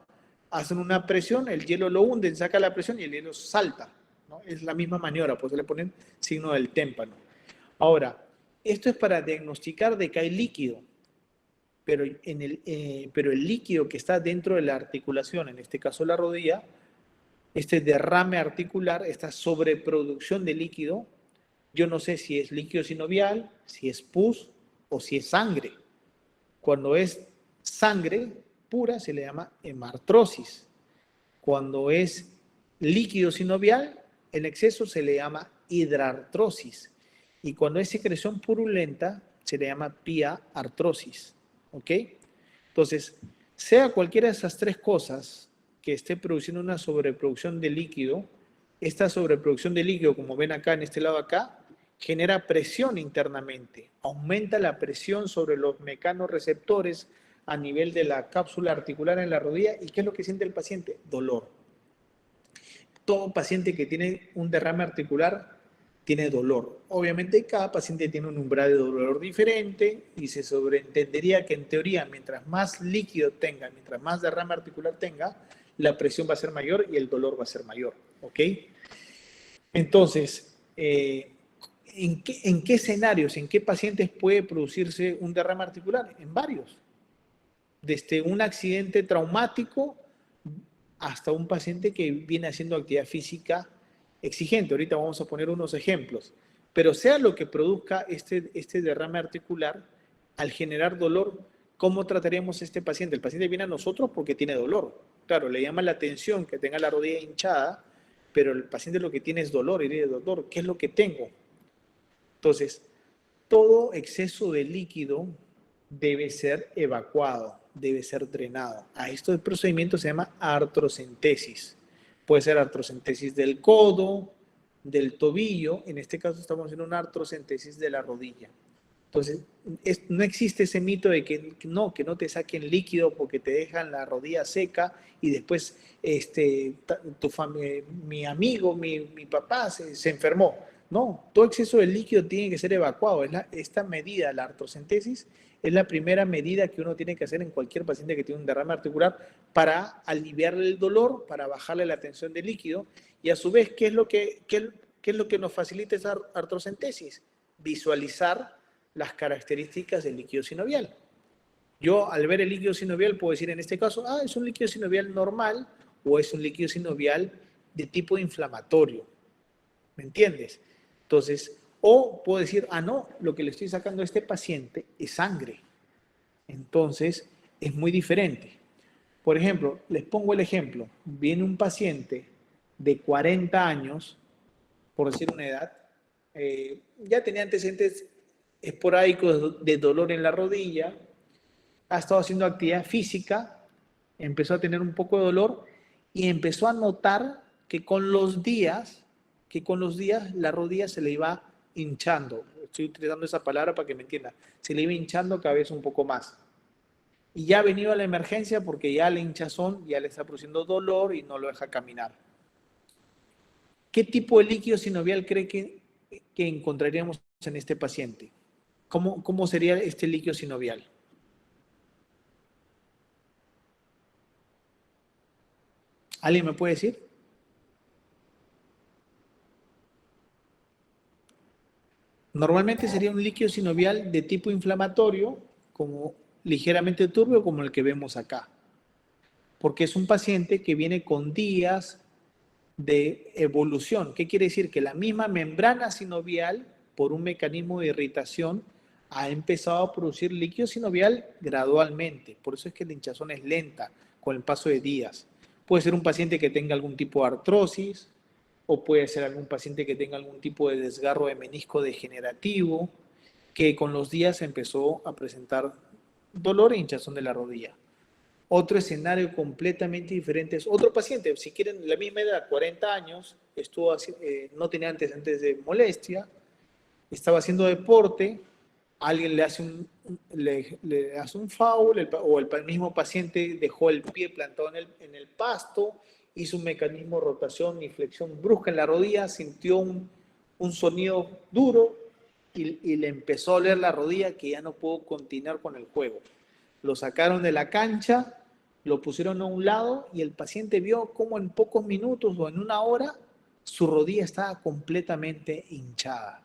hacen una presión, el hielo lo hunden, saca la presión y el hielo salta, ¿no? Es la misma maniobra, pues le ponen signo del témpano. Ahora, esto es para diagnosticar de que hay líquido, pero el líquido que está dentro de la articulación, en este caso la rodilla, este derrame articular, esta sobreproducción de líquido, yo no sé si es líquido sinovial, si es pus o si es sangre. Cuando es sangre pura se le llama hemartrosis. Cuando es líquido sinovial, en exceso se le llama hidrartrosis. Y cuando es secreción purulenta, se le llama piartrosis. ¿Ok? Entonces, sea cualquiera de esas tres cosas que esté produciendo una sobreproducción de líquido, esta sobreproducción de líquido, como ven acá en este lado acá, genera presión internamente, aumenta la presión sobre los mecanorreceptores a nivel de la cápsula articular en la rodilla. ¿Y qué es lo que siente el paciente? Dolor. Todo paciente que tiene un derrame articular tiene dolor. Obviamente cada paciente tiene un umbral de dolor diferente y se sobreentendería que en teoría mientras más líquido tenga, mientras más derrame articular tenga, la presión va a ser mayor y el dolor va a ser mayor. ¿Ok? Entonces, ¿en qué escenarios, en qué pacientes puede producirse un derrame articular? En varios. Desde un accidente traumático hasta un paciente que viene haciendo actividad física exigente. Ahorita vamos a poner unos ejemplos. Pero sea lo que produzca este derrame articular, al generar dolor, ¿cómo trataríamos a este paciente? El paciente viene a nosotros porque tiene dolor. Claro, le llama la atención que tenga la rodilla hinchada, pero el paciente lo que tiene es dolor y dice, doctor, ¿qué es lo que tengo? Entonces, todo exceso de líquido debe ser evacuado, debe ser drenado. A este procedimiento se llama artrocentesis. Puede ser artrocentesis del codo, del tobillo, en este caso estamos haciendo una artrocentesis de la rodilla. Entonces, no existe ese mito de que no te saquen líquido porque te dejan la rodilla seca y después mi amigo, mi papá se enfermó. No, todo exceso de líquido tiene que ser evacuado. Esta medida, la artrocentesis, es la primera medida que uno tiene que hacer en cualquier paciente que tiene un derrame articular para aliviarle el dolor, para bajarle la tensión de líquido y a su vez, ¿qué es lo que nos facilita esa artrocentesis? Visualizar las características del líquido sinovial. Yo al ver el líquido sinovial puedo decir en este caso, es un líquido sinovial normal o es un líquido sinovial de tipo inflamatorio. ¿Me entiendes? Entonces, o puedo decir, no, lo que le estoy sacando a este paciente es sangre. Entonces, es muy diferente. Por ejemplo, les pongo el ejemplo. Viene un paciente de 40 años, por decir una edad, ya tenía antecedentes esporádicos de dolor en la rodilla, ha estado haciendo actividad física, empezó a tener un poco de dolor y empezó a notar que con los días la rodilla se le iba hinchando. Estoy utilizando esa palabra para que me entienda. Se le iba hinchando cada vez un poco más. Y ya ha venido a la emergencia porque ya la hinchazón ya le está produciendo dolor y no lo deja caminar. ¿Qué tipo de líquido sinovial cree que encontraríamos en este paciente? ¿Cómo sería este líquido sinovial? ¿Alguien me puede decir? Normalmente sería un líquido sinovial de tipo inflamatorio, como ligeramente turbio, como el que vemos acá. Porque es un paciente que viene con días de evolución. ¿Qué quiere decir? Que la misma membrana sinovial, por un mecanismo de irritación, ha empezado a producir líquido sinovial gradualmente. Por eso es que la hinchazón es lenta con el paso de días. Puede ser un paciente que tenga algún tipo de artrosis, o puede ser algún paciente que tenga algún tipo de desgarro de menisco degenerativo, que con los días empezó a presentar dolor e hinchazón de la rodilla. Otro escenario completamente diferente es otro paciente, si quieren, la misma edad, 40 años, no tenía antecedentes de molestia, estaba haciendo deporte, alguien le hace un foul, o el mismo paciente dejó el pie plantado en el pasto, hizo un mecanismo de rotación y flexión brusca en la rodilla, sintió un sonido duro y le empezó a doler la rodilla que ya no pudo continuar con el juego. Lo sacaron de la cancha, lo pusieron a un lado y el paciente vio cómo en pocos minutos o en una hora su rodilla estaba completamente hinchada.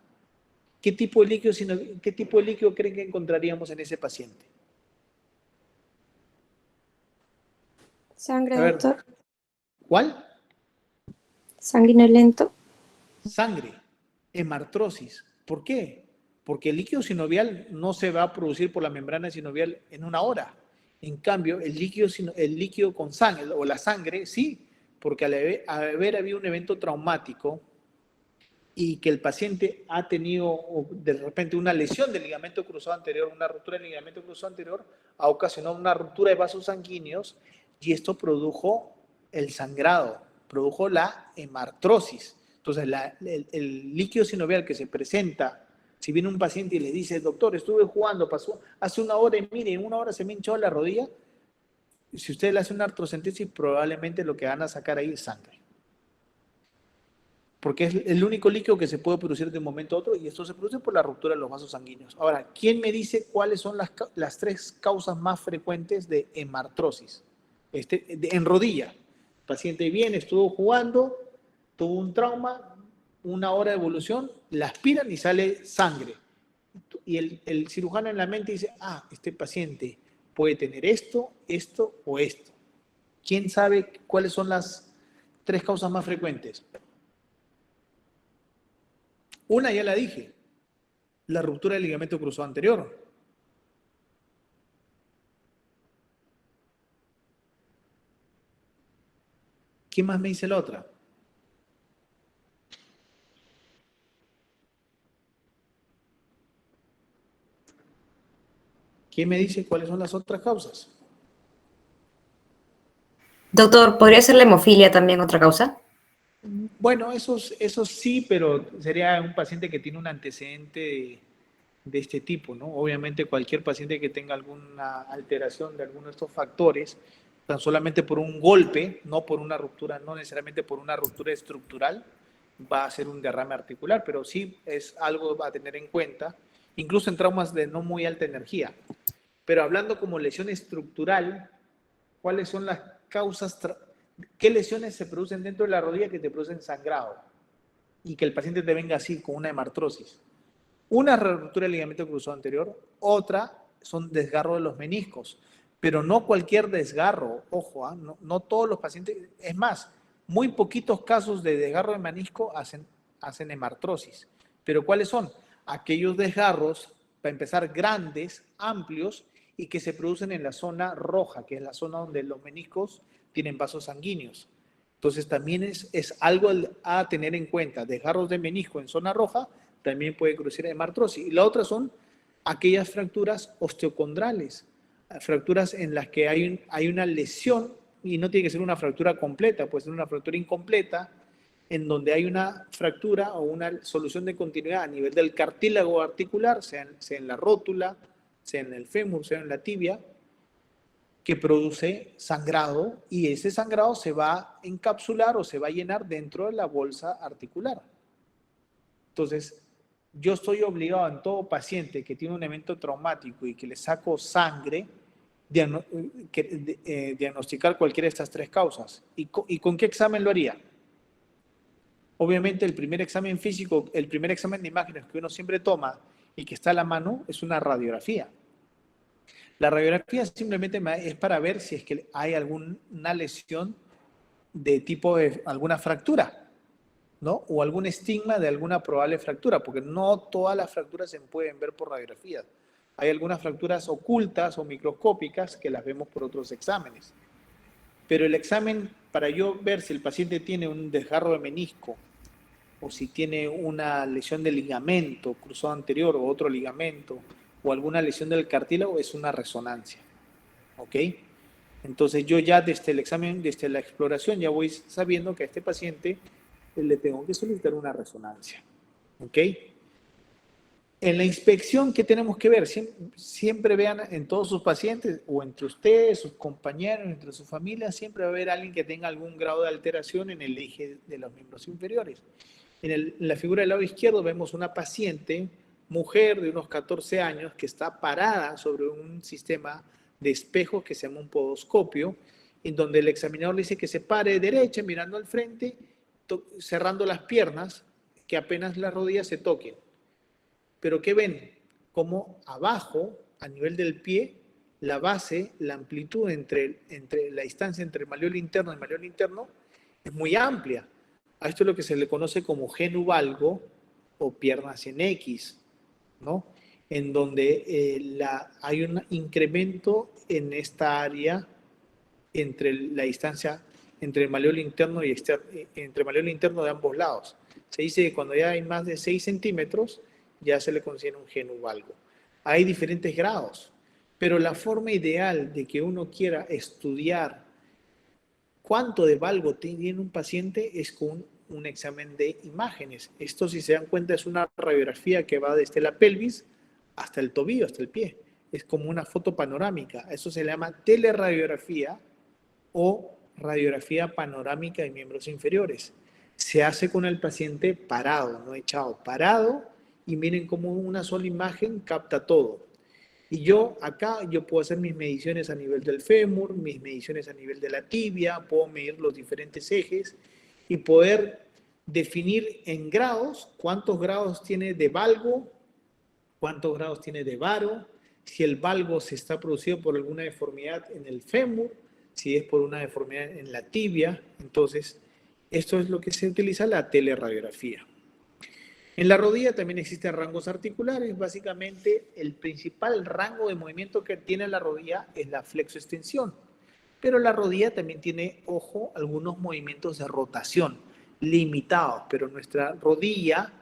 ¿Qué tipo de líquido creen que encontraríamos en ese paciente? Sangre, A ver, doctor. ¿cuál? Sanguinolento. Sangre, hemartrosis. ¿Por qué? Porque el líquido sinovial no se va a producir por la membrana sinovial en una hora. En cambio, el líquido con sangre o la sangre, sí, porque al haber habido un evento traumático y que el paciente ha tenido de repente una lesión del ligamento cruzado anterior, una ruptura del ligamento cruzado anterior, ha ocasionado una ruptura de vasos sanguíneos y esto produjo el sangrado. produjo la hemartrosis. Entonces, el líquido sinovial que se presenta, si viene un paciente y le dice, doctor, estuve jugando, pasó hace una hora y mire, en una hora se me hinchó la rodilla, si usted le hace una artrocentesis, probablemente lo que van a sacar ahí es sangre. Porque es el único líquido que se puede producir de un momento a otro y esto se produce por la ruptura de los vasos sanguíneos. Ahora, ¿quién me dice cuáles son las 3 causas más frecuentes de hemartrosis? En rodilla. El paciente viene, estuvo jugando, tuvo un trauma, una hora de evolución, la aspiran y sale sangre. Y el cirujano en la mente dice, este paciente puede tener esto, esto o esto. ¿Quién sabe cuáles son las 3 causas más frecuentes? Una ya la dije, la ruptura del ligamento cruzado anterior. ¿Quién más me dice la otra? ¿Quién me dice cuáles son las otras causas? Doctor, ¿podría ser la hemofilia también otra causa? Bueno, eso sí, pero sería un paciente que tiene un antecedente de este tipo, ¿no? Obviamente cualquier paciente que tenga alguna alteración de alguno de estos factores, tan solamente por un golpe, no por una ruptura, no necesariamente por una ruptura estructural, va a ser un derrame articular, pero sí es algo a tener en cuenta, incluso en traumas de no muy alta energía. Pero hablando como lesión estructural, ¿cuáles son las causas? ¿Qué lesiones se producen dentro de la rodilla que te producen sangrado? Y que el paciente te venga así, con una hemartrosis. Una ruptura del ligamento cruzado anterior, otra son desgarro de los meniscos. Pero no cualquier desgarro, ojo, no todos los pacientes, es más, muy poquitos casos de desgarro de menisco hacen hemartrosis. Pero ¿cuáles son? Aquellos desgarros, para empezar, grandes, amplios, y que se producen en la zona roja, que es la zona donde los meniscos tienen vasos sanguíneos. Entonces también es algo a tener en cuenta. Desgarros de menisco en zona roja también puede producir hemartrosis. Y la otra son aquellas fracturas osteocondrales, fracturas en las que hay una lesión y no tiene que ser una fractura completa, puede ser una fractura incompleta en donde hay una fractura o una solución de continuidad a nivel del cartílago articular, sea en la rótula, sea en el fémur, sea en la tibia, que produce sangrado y ese sangrado se va a encapsular o se va a llenar dentro de la bolsa articular. Entonces, yo estoy obligado en todo paciente que tiene un evento traumático y que le saco sangre, diagnosticar cualquiera de estas 3 causas. ¿Y con qué examen lo haría? Obviamente el primer examen físico, el primer examen de imágenes que uno siempre toma y que está a la mano es una radiografía. La radiografía simplemente es para ver si es que hay alguna lesión de tipo de alguna fractura, ¿no? O algún estigma de alguna probable fractura, porque no todas las fracturas se pueden ver por radiografía. Hay algunas fracturas ocultas o microscópicas que las vemos por otros exámenes. Pero el examen, para yo ver si el paciente tiene un desgarro de menisco o si tiene una lesión del ligamento cruzado anterior o otro ligamento o alguna lesión del cartílago, es una resonancia. ¿Ok? Entonces yo ya desde el examen, desde la exploración, ya voy sabiendo que a este paciente le tengo que solicitar una resonancia. ¿Ok? En la inspección, ¿qué tenemos que ver? Siempre vean en todos sus pacientes, o entre ustedes, sus compañeros, entre su familia, siempre va a haber alguien que tenga algún grado de alteración en el eje de los miembros inferiores. En la figura del lado izquierdo vemos una paciente, mujer de unos 14 años, que está parada sobre un sistema de espejos que se llama un podoscopio, en donde el examinador le dice que se pare derecha, mirando al frente, cerrando las piernas, que apenas las rodillas se toquen. Pero ¿qué ven? Como abajo, a nivel del pie, la base, la amplitud entre la distancia entre el malleolo interno y el malleolo interno es muy amplia. A esto es lo que se le conoce como genuvalgo o piernas en X, ¿no? En donde hay un incremento en esta área entre la distancia entre el malleolo interno y externo, entre el malleolo interno de ambos lados. Se dice que cuando ya hay más de 6 centímetros, ya se le considera un genuvalgo. Hay diferentes grados, pero la forma ideal de que uno quiera estudiar cuánto de valgo tiene un paciente es con un examen de imágenes. Esto, si se dan cuenta, es una radiografía que va desde la pelvis hasta el tobillo, hasta el pie. Es como una foto panorámica. Eso se le llama teleradiografía o radiografía panorámica de miembros inferiores. Se hace con el paciente parado, no echado, parado, y miren cómo una sola imagen capta todo. Y yo acá, yo puedo hacer mis mediciones a nivel del fémur, mis mediciones a nivel de la tibia, puedo medir los diferentes ejes y poder definir en grados cuántos grados tiene de valgo, cuántos grados tiene de varo, si el valgo se está producido por alguna deformidad en el fémur, si es por una deformidad en la tibia. Entonces, esto es lo que se utiliza la teleradiografía. En la rodilla también existen rangos articulares. Básicamente, el principal rango de movimiento que tiene la rodilla es la flexoextensión. Pero la rodilla también tiene, ojo, algunos movimientos de rotación limitados. Pero nuestra rodilla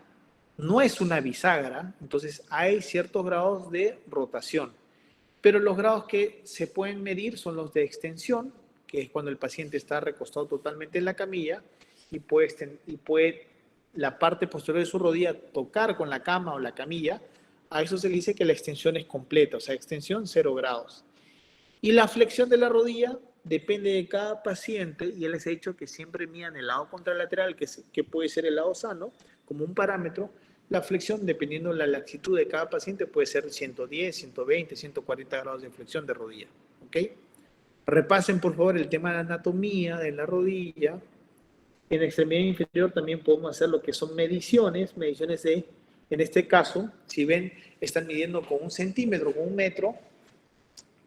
no es una bisagra, entonces hay ciertos grados de rotación. Pero los grados que se pueden medir son los de extensión, que es cuando el paciente está recostado totalmente en la camilla y puede la parte posterior de su rodilla tocar con la cama o la camilla. A eso se le dice que la extensión es completa, o sea, extensión 0 grados. Y la flexión de la rodilla depende de cada paciente, y les he dicho que siempre midan el lado contralateral, que puede ser el lado sano, como un parámetro. La flexión, dependiendo de la laxitud de cada paciente, puede ser 110, 120, 140 grados de flexión de rodilla. ¿Ok? Repasen, por favor, el tema de la anatomía de la rodilla. En la extremidad inferior también podemos hacer lo que son mediciones de, en este caso, si ven, están midiendo con 1 centímetro, con 1 metro,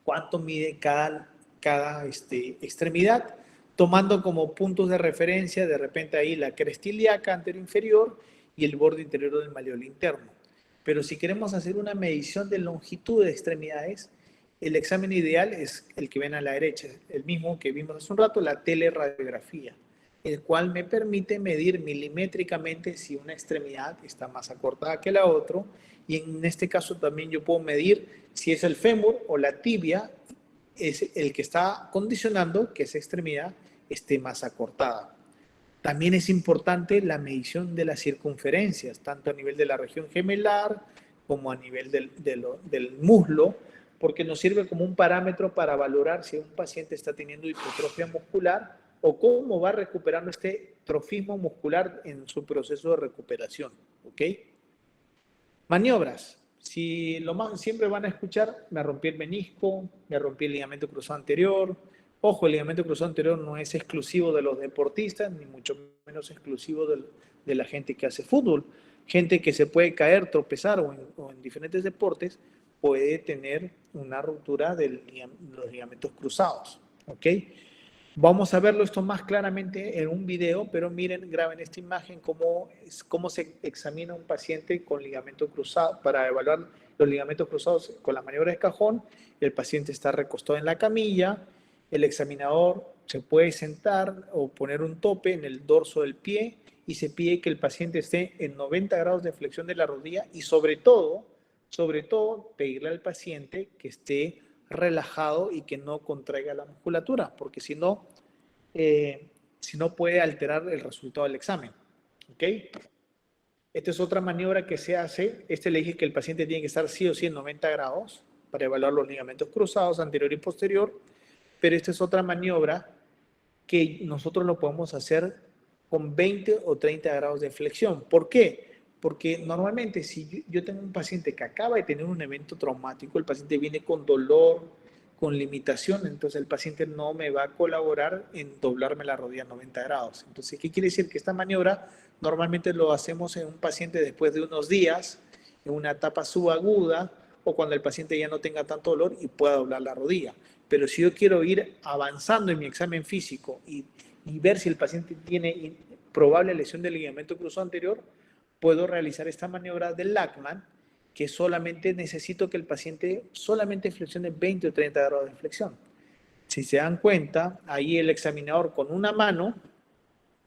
cuánto mide cada extremidad, tomando como puntos de referencia de repente ahí la cresta ilíaca anterior-inferior y el borde interior del malleolo interno. Pero si queremos hacer una medición de longitud de extremidades, el examen ideal es el que ven a la derecha, el mismo que vimos hace un rato, la teleradiografía, el cual me permite medir milimétricamente si una extremidad está más acortada que la otra, y en este caso también yo puedo medir si es el fémur o la tibia es el que está condicionando que esa extremidad esté más acortada. También es importante la medición de las circunferencias, tanto a nivel de la región gemelar como a nivel del muslo, porque nos sirve como un parámetro para valorar si un paciente está teniendo hipertrofia muscular o cómo va recuperando este trofismo muscular en su proceso de recuperación. ¿Ok? Maniobras. Si siempre van a escuchar, me rompí el menisco, me rompí el ligamento cruzado anterior. Ojo, el ligamento cruzado anterior no es exclusivo de los deportistas, ni mucho menos exclusivo de la gente que hace fútbol. Gente que se puede caer, tropezar o en diferentes deportes puede tener una ruptura de los ligamentos cruzados. ¿Ok? Vamos a verlo esto más claramente en un video, pero miren, graben esta imagen, cómo se examina un paciente con ligamento cruzado, para evaluar los ligamentos cruzados con la maniobra de cajón. El paciente está recostado en la camilla, el examinador se puede sentar o poner un tope en el dorso del pie y se pide que el paciente esté en 90 grados de flexión de la rodilla y sobre todo, pedirle al paciente que esté relajado y que no contraiga la musculatura, porque si no puede alterar el resultado del examen. ¿Ok? Esta es otra maniobra que se hace. Le dije que el paciente tiene que estar sí o sí en 90 grados para evaluar los ligamentos cruzados anterior y posterior, pero esta es otra maniobra que nosotros lo podemos hacer con 20 o 30 grados de flexión. ¿Por qué? Porque normalmente si yo tengo un paciente que acaba de tener un evento traumático, el paciente viene con dolor, con limitación, entonces el paciente no me va a colaborar en doblarme la rodilla a 90 grados. Entonces, ¿qué quiere decir? Que esta maniobra normalmente lo hacemos en un paciente después de unos días, en una etapa subaguda, o cuando el paciente ya no tenga tanto dolor y pueda doblar la rodilla. Pero si yo quiero ir avanzando en mi examen físico y ver si el paciente tiene probable lesión del ligamento cruzado anterior, puedo realizar esta maniobra del Lachman, que solamente necesito que el paciente solamente flexione 20 o 30 grados de flexión. Si se dan cuenta, ahí el examinador con una mano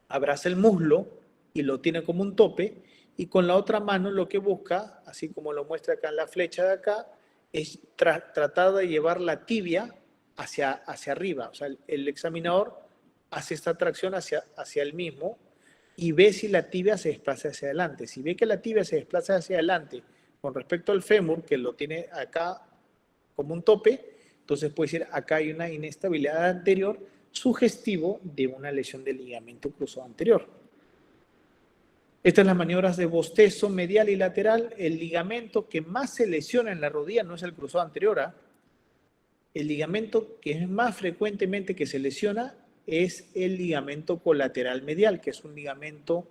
abraza el muslo y lo tiene como un tope, y con la otra mano lo que busca, así como lo muestra acá en la flecha de acá, es tratar de llevar la tibia hacia arriba. O sea, el examinador hace esta tracción hacia el mismo y ve si la tibia se desplaza hacia adelante. Si ve que la tibia se desplaza hacia adelante con respecto al fémur, que lo tiene acá como un tope, entonces puede decir acá hay una inestabilidad anterior sugestivo de una lesión del ligamento cruzado anterior. Estas son las maniobras de bostezo medial y lateral. El ligamento que más se lesiona en la rodilla no es el cruzado anterior. El ligamento que es más frecuentemente que se lesiona es el ligamento colateral medial, que es un ligamento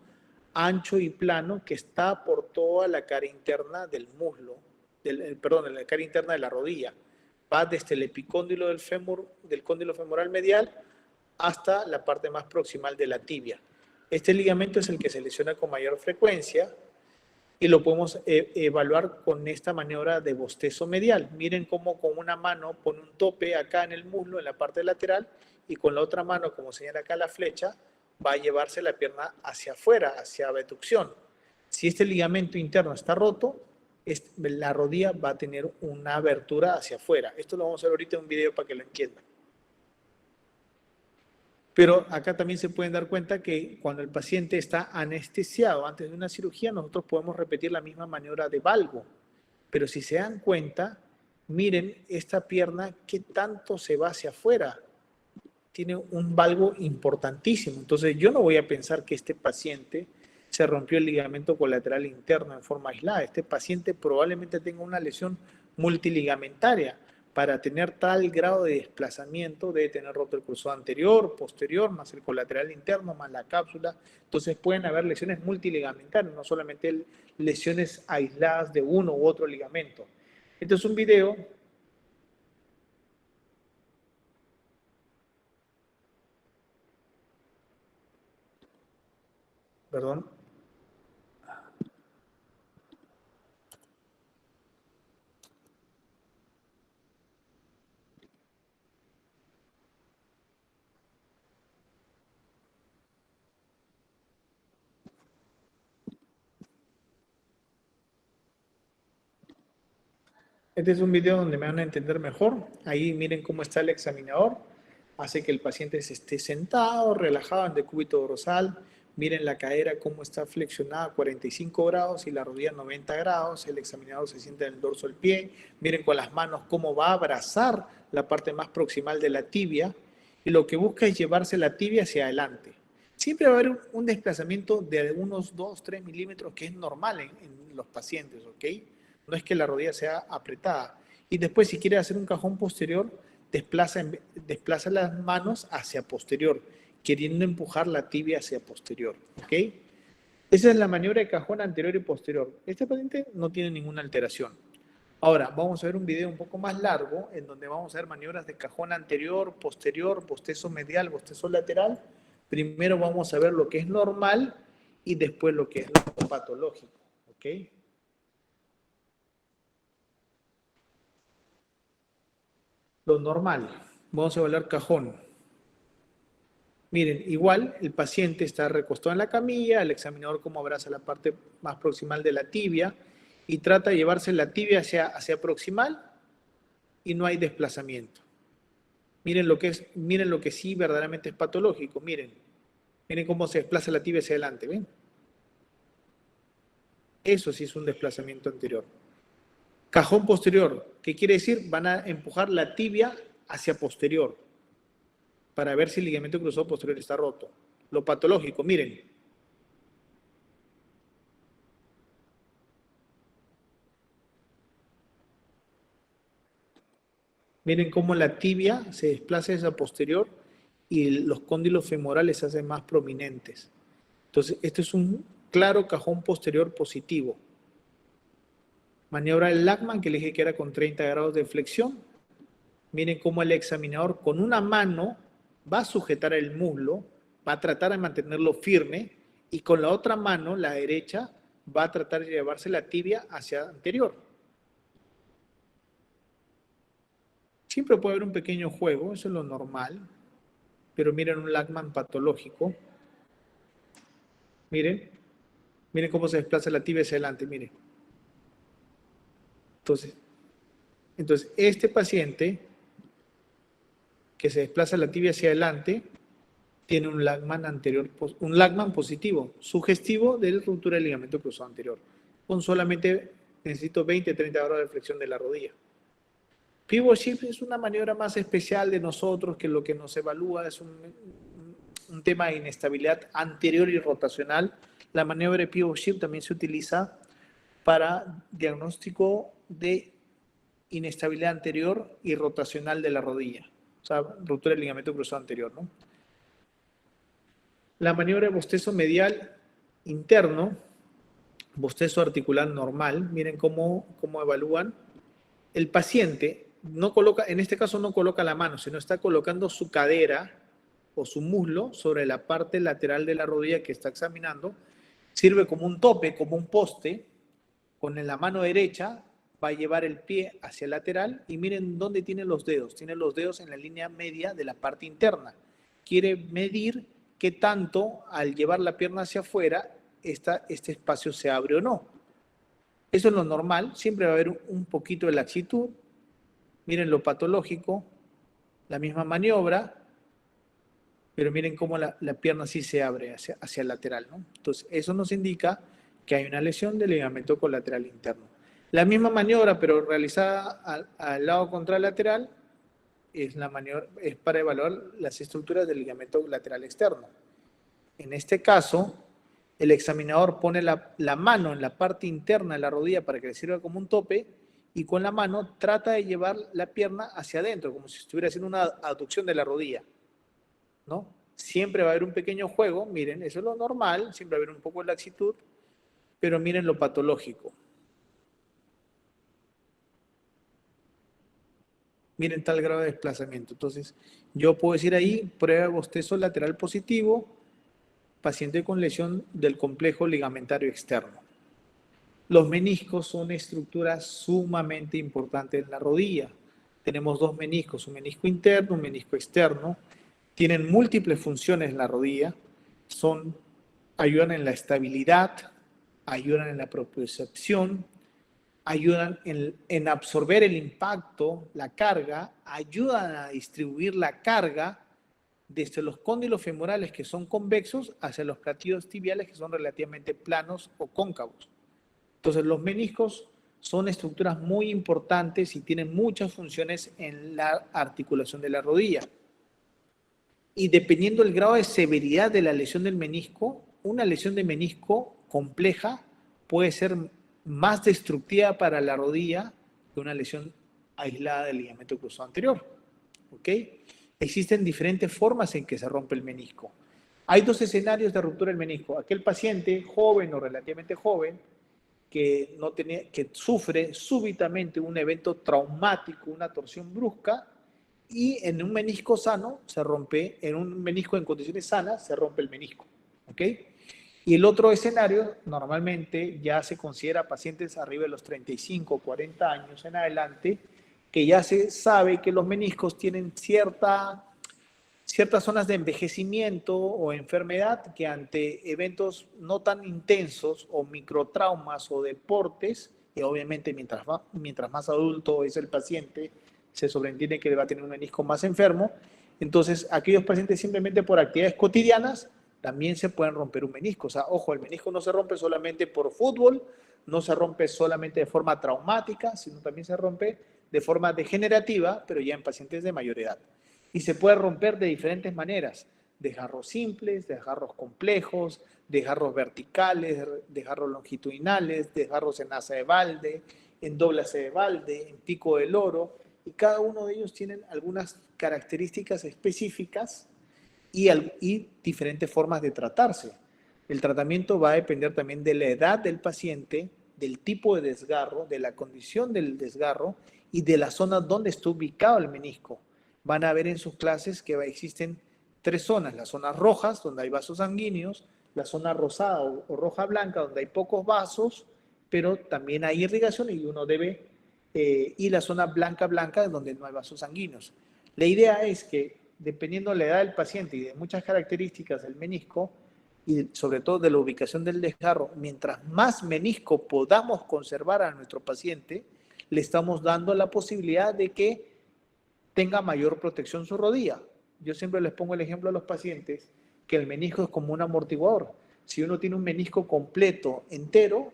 ancho y plano que está por toda la cara interna del muslo, perdón, la cara interna de la rodilla. Va desde el epicóndilo del fémur, del cóndilo femoral medial, hasta la parte más proximal de la tibia. Este ligamento es el que se lesiona con mayor frecuencia y lo podemos evaluar con esta maniobra de bostezo medial. Miren cómo con una mano pone un tope acá en el muslo, en la parte lateral, y con la otra mano, como señala acá la flecha, va a llevarse la pierna hacia afuera, hacia abducción. Si este ligamento interno está roto, la rodilla va a tener una abertura hacia afuera. Esto lo vamos a ver ahorita en un video para que lo entiendan. Pero acá también se pueden dar cuenta que cuando el paciente está anestesiado antes de una cirugía, nosotros podemos repetir la misma maniobra de valgo. Pero si se dan cuenta, miren esta pierna qué tanto se va hacia afuera. Tiene un valgo importantísimo. Entonces yo no voy a pensar que este paciente se rompió el ligamento colateral interno en forma aislada. Este paciente probablemente tenga una lesión multiligamentaria. Para tener tal grado de desplazamiento debe tener roto el cruzado anterior, posterior, más el colateral interno, más la cápsula. Entonces pueden haber lesiones multiligamentarias, no solamente lesiones aisladas de uno u otro ligamento. Este es un video perdón. Este es un video donde me van a entender mejor. Ahí miren cómo está el examinador. Hace que el paciente se esté sentado, relajado en decúbito dorsal. Miren la cadera cómo está flexionada a 45 grados y la rodilla a 90 grados. El examinador se sienta en el dorso del pie. Miren con las manos cómo va a abrazar la parte más proximal de la tibia. Y lo que busca es llevarse la tibia hacia adelante. Siempre va a haber un desplazamiento de unos 2-3 milímetros que es normal en los pacientes, ¿ok? No es que la rodilla sea apretada. Y después, si quiere hacer un cajón posterior, desplaza las manos hacia posterior, queriendo empujar la tibia hacia posterior. ¿Ok? Esa es la maniobra de cajón anterior y posterior. Este paciente no tiene ninguna alteración. Ahora, vamos a ver un video un poco más largo, en donde vamos a ver maniobras de cajón anterior, posterior, bostezo medial, bostezo lateral. Primero vamos a ver lo que es normal y después lo que es lo patológico. ¿Ok? Lo normal, vamos a evaluar cajón. Miren, igual el paciente está recostado en la camilla, el examinador como abraza la parte más proximal de la tibia y trata de llevarse la tibia hacia proximal y no hay desplazamiento. Miren lo que sí verdaderamente es patológico, miren cómo se desplaza la tibia hacia adelante, ¿ven? Eso sí es un desplazamiento anterior. Cajón posterior, ¿qué quiere decir? Van a empujar la tibia hacia posterior para ver si el ligamento cruzado posterior está roto. Lo patológico, miren. Miren cómo la tibia se desplaza hacia posterior y los cóndilos femorales se hacen más prominentes. Entonces, este es un claro cajón posterior positivo. Maniobra del Lachman, que le dije que era con 30 grados de flexión. Miren cómo el examinador con una mano va a sujetar el muslo, va a tratar de mantenerlo firme y con la otra mano, la derecha, va a tratar de llevarse la tibia hacia anterior. Siempre puede haber un pequeño juego, eso es lo normal, pero miren un Lachman patológico. Miren cómo se desplaza la tibia hacia adelante, miren. Entonces, este paciente que se desplaza la tibia hacia adelante tiene un Lachman anterior, un Lachman positivo, sugestivo de la ruptura del ligamento cruzado anterior. Con solamente necesito 20-30 grados de flexión de la rodilla. Pivot shift es una maniobra más especial de nosotros, que lo que nos evalúa es un tema de inestabilidad anterior y rotacional. La maniobra de pivot shift también se utiliza para diagnóstico de inestabilidad anterior y rotacional de la rodilla. O sea, ruptura del ligamento cruzado anterior, ¿no? La maniobra de bostezo medial interno, bostezo articular normal, miren cómo evalúan. El paciente no coloca, en este caso no coloca la mano, sino está colocando su cadera o su muslo sobre la parte lateral de la rodilla que está examinando. Sirve como un tope, como un poste. Con la mano derecha va a llevar el pie hacia el lateral y miren dónde tiene los dedos. Tiene los dedos en la línea media de la parte interna. Quiere medir qué tanto al llevar la pierna hacia afuera este espacio se abre o no. Eso es lo normal. Siempre va a haber un poquito de laxitud. Miren lo patológico, la misma maniobra, pero miren cómo la pierna sí se abre hacia el lateral, ¿no? Entonces, eso nos indica que hay una lesión del ligamento colateral interno. La misma maniobra, pero realizada al lado contralateral, es para evaluar las estructuras del ligamento lateral externo. En este caso, el examinador pone la mano en la parte interna de la rodilla para que le sirva como un tope, y con la mano trata de llevar la pierna hacia adentro, como si estuviera haciendo una abducción de la rodilla, ¿no? Siempre va a haber un pequeño juego, miren, eso es lo normal, siempre va a haber un poco de laxitud, pero miren lo patológico. Miren tal grado de desplazamiento. Entonces, yo puedo decir ahí, prueba de bostezo lateral positivo, paciente con lesión del complejo ligamentario externo. Los meniscos son estructuras sumamente importantes en la rodilla. Tenemos dos meniscos, un menisco interno, un menisco externo. Tienen múltiples funciones en la rodilla. Ayudan en la estabilidad, ayudan en la propiocepción, ayudan en absorber el impacto, la carga, ayudan a distribuir la carga desde los cóndilos femorales, que son convexos, hacia los platillos tibiales, que son relativamente planos o cóncavos. Entonces, los meniscos son estructuras muy importantes y tienen muchas funciones en la articulación de la rodilla. Y dependiendo del grado de severidad de la lesión del menisco, una lesión de menisco compleja puede ser más destructiva para la rodilla que una lesión aislada del ligamento cruzado anterior. ¿Ok? Existen diferentes formas en que se rompe el menisco. Hay dos escenarios de ruptura del menisco. Aquel paciente joven o relativamente joven que sufre súbitamente un evento traumático, una torsión brusca, y en un menisco sano se rompe, en un menisco en condiciones sanas se rompe el menisco. ¿Ok? Y el otro escenario normalmente ya se considera pacientes arriba de los 35 o 40 años en adelante, que ya se sabe que los meniscos tienen ciertas zonas de envejecimiento o enfermedad que ante eventos no tan intensos o microtraumas o deportes, y obviamente mientras más adulto es el paciente, se sobreentiende que va a tener un menisco más enfermo. Entonces, aquellos pacientes simplemente por actividades cotidianas también se pueden romper un menisco. O sea, ojo, el menisco no se rompe solamente por fútbol, no se rompe solamente de forma traumática, sino también se rompe de forma degenerativa, pero ya en pacientes de mayor edad. Y se puede romper de diferentes maneras: desgarros simples, desgarros complejos, desgarros verticales, desgarros longitudinales, desgarros en asa de Valde, en doble asa de Valde, en pico del loro, y cada uno de ellos tienen algunas características específicas y diferentes formas de tratarse. El tratamiento va a depender también de la edad del paciente, del tipo de desgarro, de la condición del desgarro y de la zona donde está ubicado el menisco. Van a ver en sus clases que existen tres zonas: las zonas rojas, donde hay vasos sanguíneos; la zona rosada o roja blanca, donde hay pocos vasos, pero también hay irrigación y uno debe, y la zona blanca, donde no hay vasos sanguíneos. La idea es que, dependiendo de la edad del paciente y de muchas características del menisco, y sobre todo de la ubicación del desgarro, mientras más menisco podamos conservar a nuestro paciente, le estamos dando la posibilidad de que tenga mayor protección su rodilla. Yo siempre les pongo el ejemplo a los pacientes que el menisco es como un amortiguador. Si uno tiene un menisco completo, entero,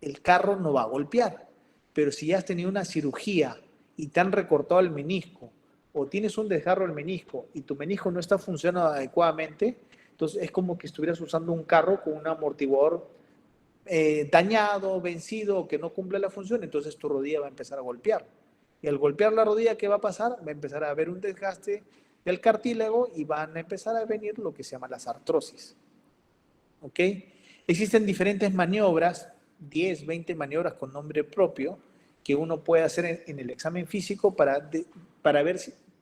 el carro no va a golpear. Pero si ya has tenido una cirugía y te han recortado el menisco, o tienes un desgarro del menisco y tu menisco no está funcionando adecuadamente, entonces es como que estuvieras usando un carro con un amortiguador dañado, vencido, que no cumple la función, entonces tu rodilla va a empezar a golpear. Y al golpear la rodilla, ¿qué va a pasar? Va a empezar a haber un desgaste del cartílago y van a empezar a venir lo que se llama las artrosis. ¿Ok? Existen diferentes maniobras, 10, 20 maniobras con nombre propio, que uno puede hacer en el examen físico para ver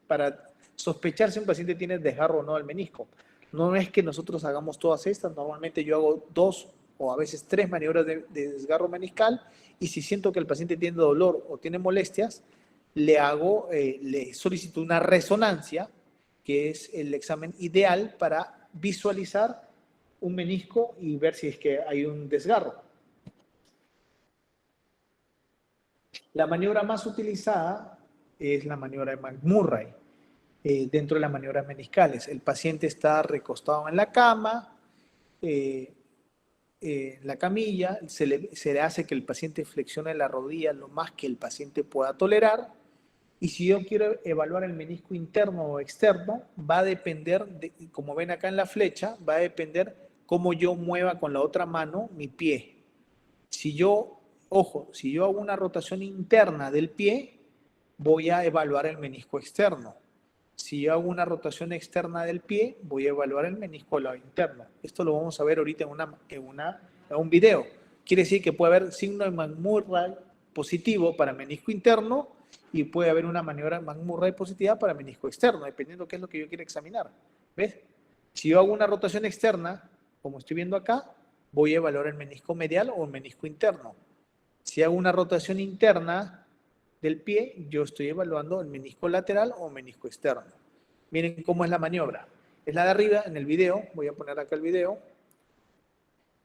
para sospechar si un paciente tiene desgarro o no del menisco. No es que nosotros hagamos todas estas, normalmente yo hago 2 o a veces 3 maniobras de desgarro meniscal, y si siento que el paciente tiene dolor o tiene molestias, le solicito una resonancia, que es el examen ideal para visualizar un menisco y ver si es que hay un desgarro. La maniobra más utilizada es la maniobra de McMurray, dentro de las maniobras meniscales. El paciente está recostado en la cama, en la camilla, se le hace que el paciente flexione la rodilla lo más que el paciente pueda tolerar, y si yo quiero evaluar el menisco interno o externo, va a depender, como ven acá en la flecha, va a depender cómo yo mueva con la otra mano mi pie. Si yo hago una rotación interna del pie, voy a evaluar el menisco externo. Si yo hago una rotación externa del pie, voy a evaluar el menisco al lado interno. Esto lo vamos a ver ahorita en un video. Quiere decir que puede haber signo de McMurray positivo para menisco interno y puede haber una maniobra McMurray positiva para menisco externo, dependiendo de qué es lo que yo quiera examinar. ¿Ves? Si yo hago una rotación externa, como estoy viendo acá, voy a evaluar el menisco medial o el menisco interno. Si hago una rotación interna del pie, yo estoy evaluando el menisco lateral o menisco externo. Miren cómo es la maniobra. Es la de arriba en el video. Voy a poner acá el video.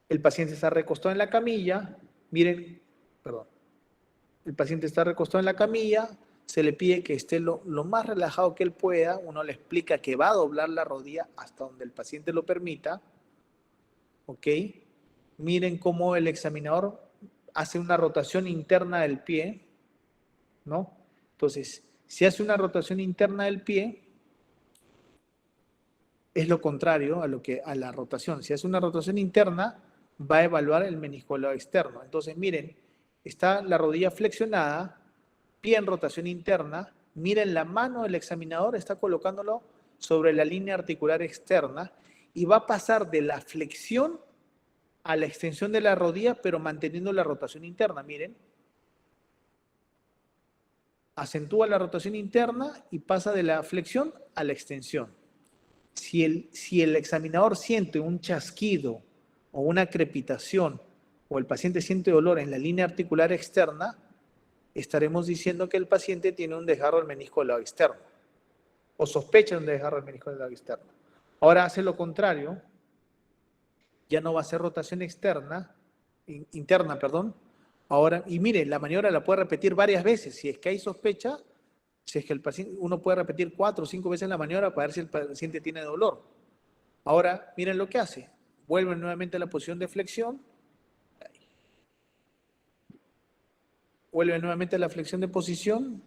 El paciente está recostado en la camilla. Miren, perdón. El paciente está recostado en la camilla. Se le pide que esté lo más relajado que él pueda. Uno le explica que va a doblar la rodilla hasta donde el paciente lo permita. ¿Ok? Miren cómo el examinador hace una rotación interna del pie, ¿no? Entonces, si hace una rotación interna del pie, es lo contrario a la rotación. Si hace una rotación interna, va a evaluar el menisco externo. Entonces, miren, está la rodilla flexionada, pie en rotación interna. Miren, la mano del examinador está colocándolo sobre la línea articular externa y va a pasar de la flexión a la extensión de la rodilla, pero manteniendo la rotación interna. Miren, acentúa la rotación interna y pasa de la flexión a la extensión. Si el examinador siente un chasquido o una crepitación, o el paciente siente dolor en la línea articular externa, estaremos diciendo que el paciente tiene un desgarro del menisco del lado externo, o sospecha de un desgarro del menisco del lado externo. Ahora hace lo contrario, ya no va a ser rotación interna, perdón. Ahora, y mire, la maniobra la puede repetir varias veces. Si es que hay sospecha, si es que el paciente, uno puede repetir 4 o 5 veces la maniobra para ver si el paciente tiene dolor. Ahora, miren lo que hace. Vuelve nuevamente a la posición de flexión. Vuelve nuevamente a la flexión de posición.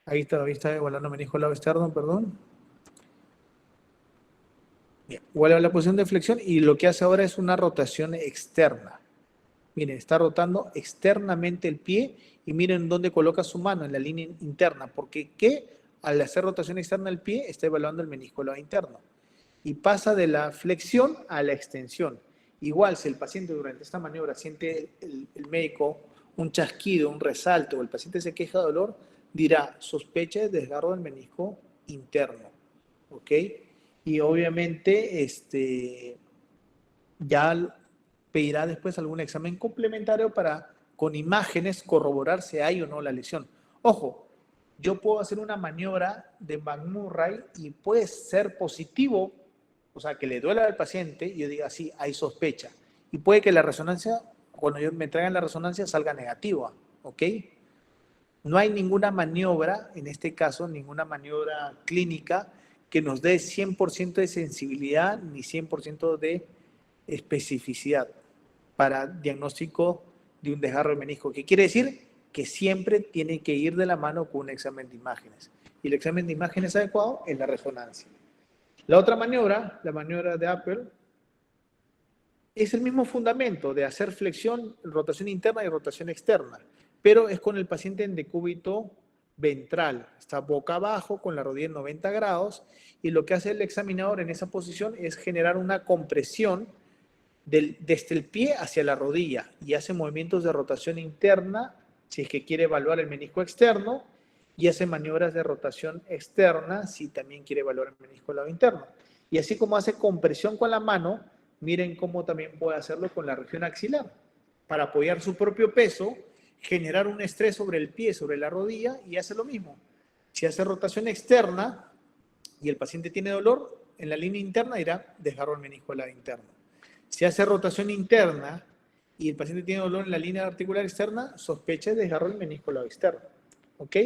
Ahí está evaluando menisco lado externo, perdón. Bien, vuelve a la posición de flexión y lo que hace ahora es una rotación externa. Miren, está rotando externamente el pie y miren dónde coloca su mano, en la línea interna, porque al hacer rotación externa del pie está evaluando el menisco lado interno y pasa de la flexión a la extensión. Igual, si el paciente durante esta maniobra siente el médico un chasquido, un resalto, o el paciente se queja de dolor, dirá sospecha de desgarro del menisco interno. ¿Ok? Y obviamente ya pedirá después algún examen complementario para con imágenes corroborar si hay o no la lesión. Ojo, yo puedo hacer una maniobra de McMurray y puede ser positivo, o sea, que le duela al paciente y yo diga, sí, hay sospecha. Y puede que la resonancia, cuando me traigan la resonancia, salga negativa, ¿ok? No hay ninguna maniobra, en este caso, ninguna maniobra clínica que nos dé 100% de sensibilidad ni 100% de especificidad para diagnóstico de un desgarro del menisco. ¿Qué quiere decir? Que siempre tiene que ir de la mano con un examen de imágenes. Y el examen de imágenes adecuado es la resonancia. La otra maniobra, la maniobra de Apple, es el mismo fundamento de hacer flexión, rotación interna y rotación externa, pero es con el paciente en decúbito ventral. Está boca abajo con la rodilla en 90 grados y lo que hace el examinador en esa posición es generar una compresión desde el pie hacia la rodilla y hace movimientos de rotación interna si es que quiere evaluar el menisco externo y hace maniobras de rotación externa si también quiere evaluar el menisco del lado interno. Y así como hace compresión con la mano, miren cómo también puede hacerlo con la región axilar para apoyar su propio peso, generar un estrés sobre el pie, sobre la rodilla y hace lo mismo. Si hace rotación externa y el paciente tiene dolor, en la línea interna dirá desgarro el menisco del lado interno. Si hace rotación interna y el paciente tiene dolor en la línea articular externa, sospecha de desgarro del menisco del lado externo. ¿Ok?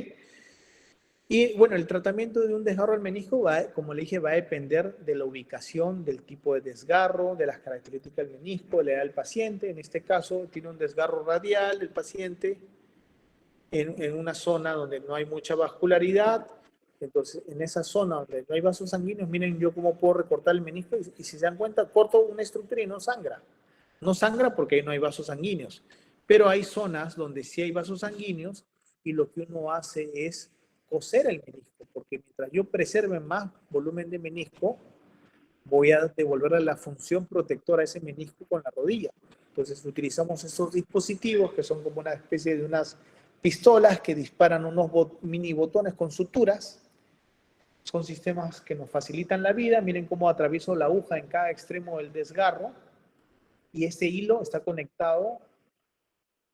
Y bueno, el tratamiento de un desgarro del menisco, como le dije, va a depender de la ubicación, del tipo de desgarro, de las características del menisco, de la edad del paciente. En este caso, tiene un desgarro radial el paciente en una zona donde no hay mucha vascularidad. Entonces, en esa zona donde no hay vasos sanguíneos, miren yo cómo puedo recortar el menisco y si se dan cuenta, corto una estructura y no sangra. No sangra porque ahí no hay vasos sanguíneos. Pero hay zonas donde sí hay vasos sanguíneos y lo que uno hace es coser el menisco, porque mientras yo preserve más volumen de menisco, voy a devolverle la función protectora a ese menisco con la rodilla. Entonces utilizamos estos dispositivos que son como una especie de unas pistolas que disparan unos mini botones con suturas. Son sistemas que nos facilitan la vida. Miren cómo atravieso la aguja en cada extremo del desgarro y este hilo está conectado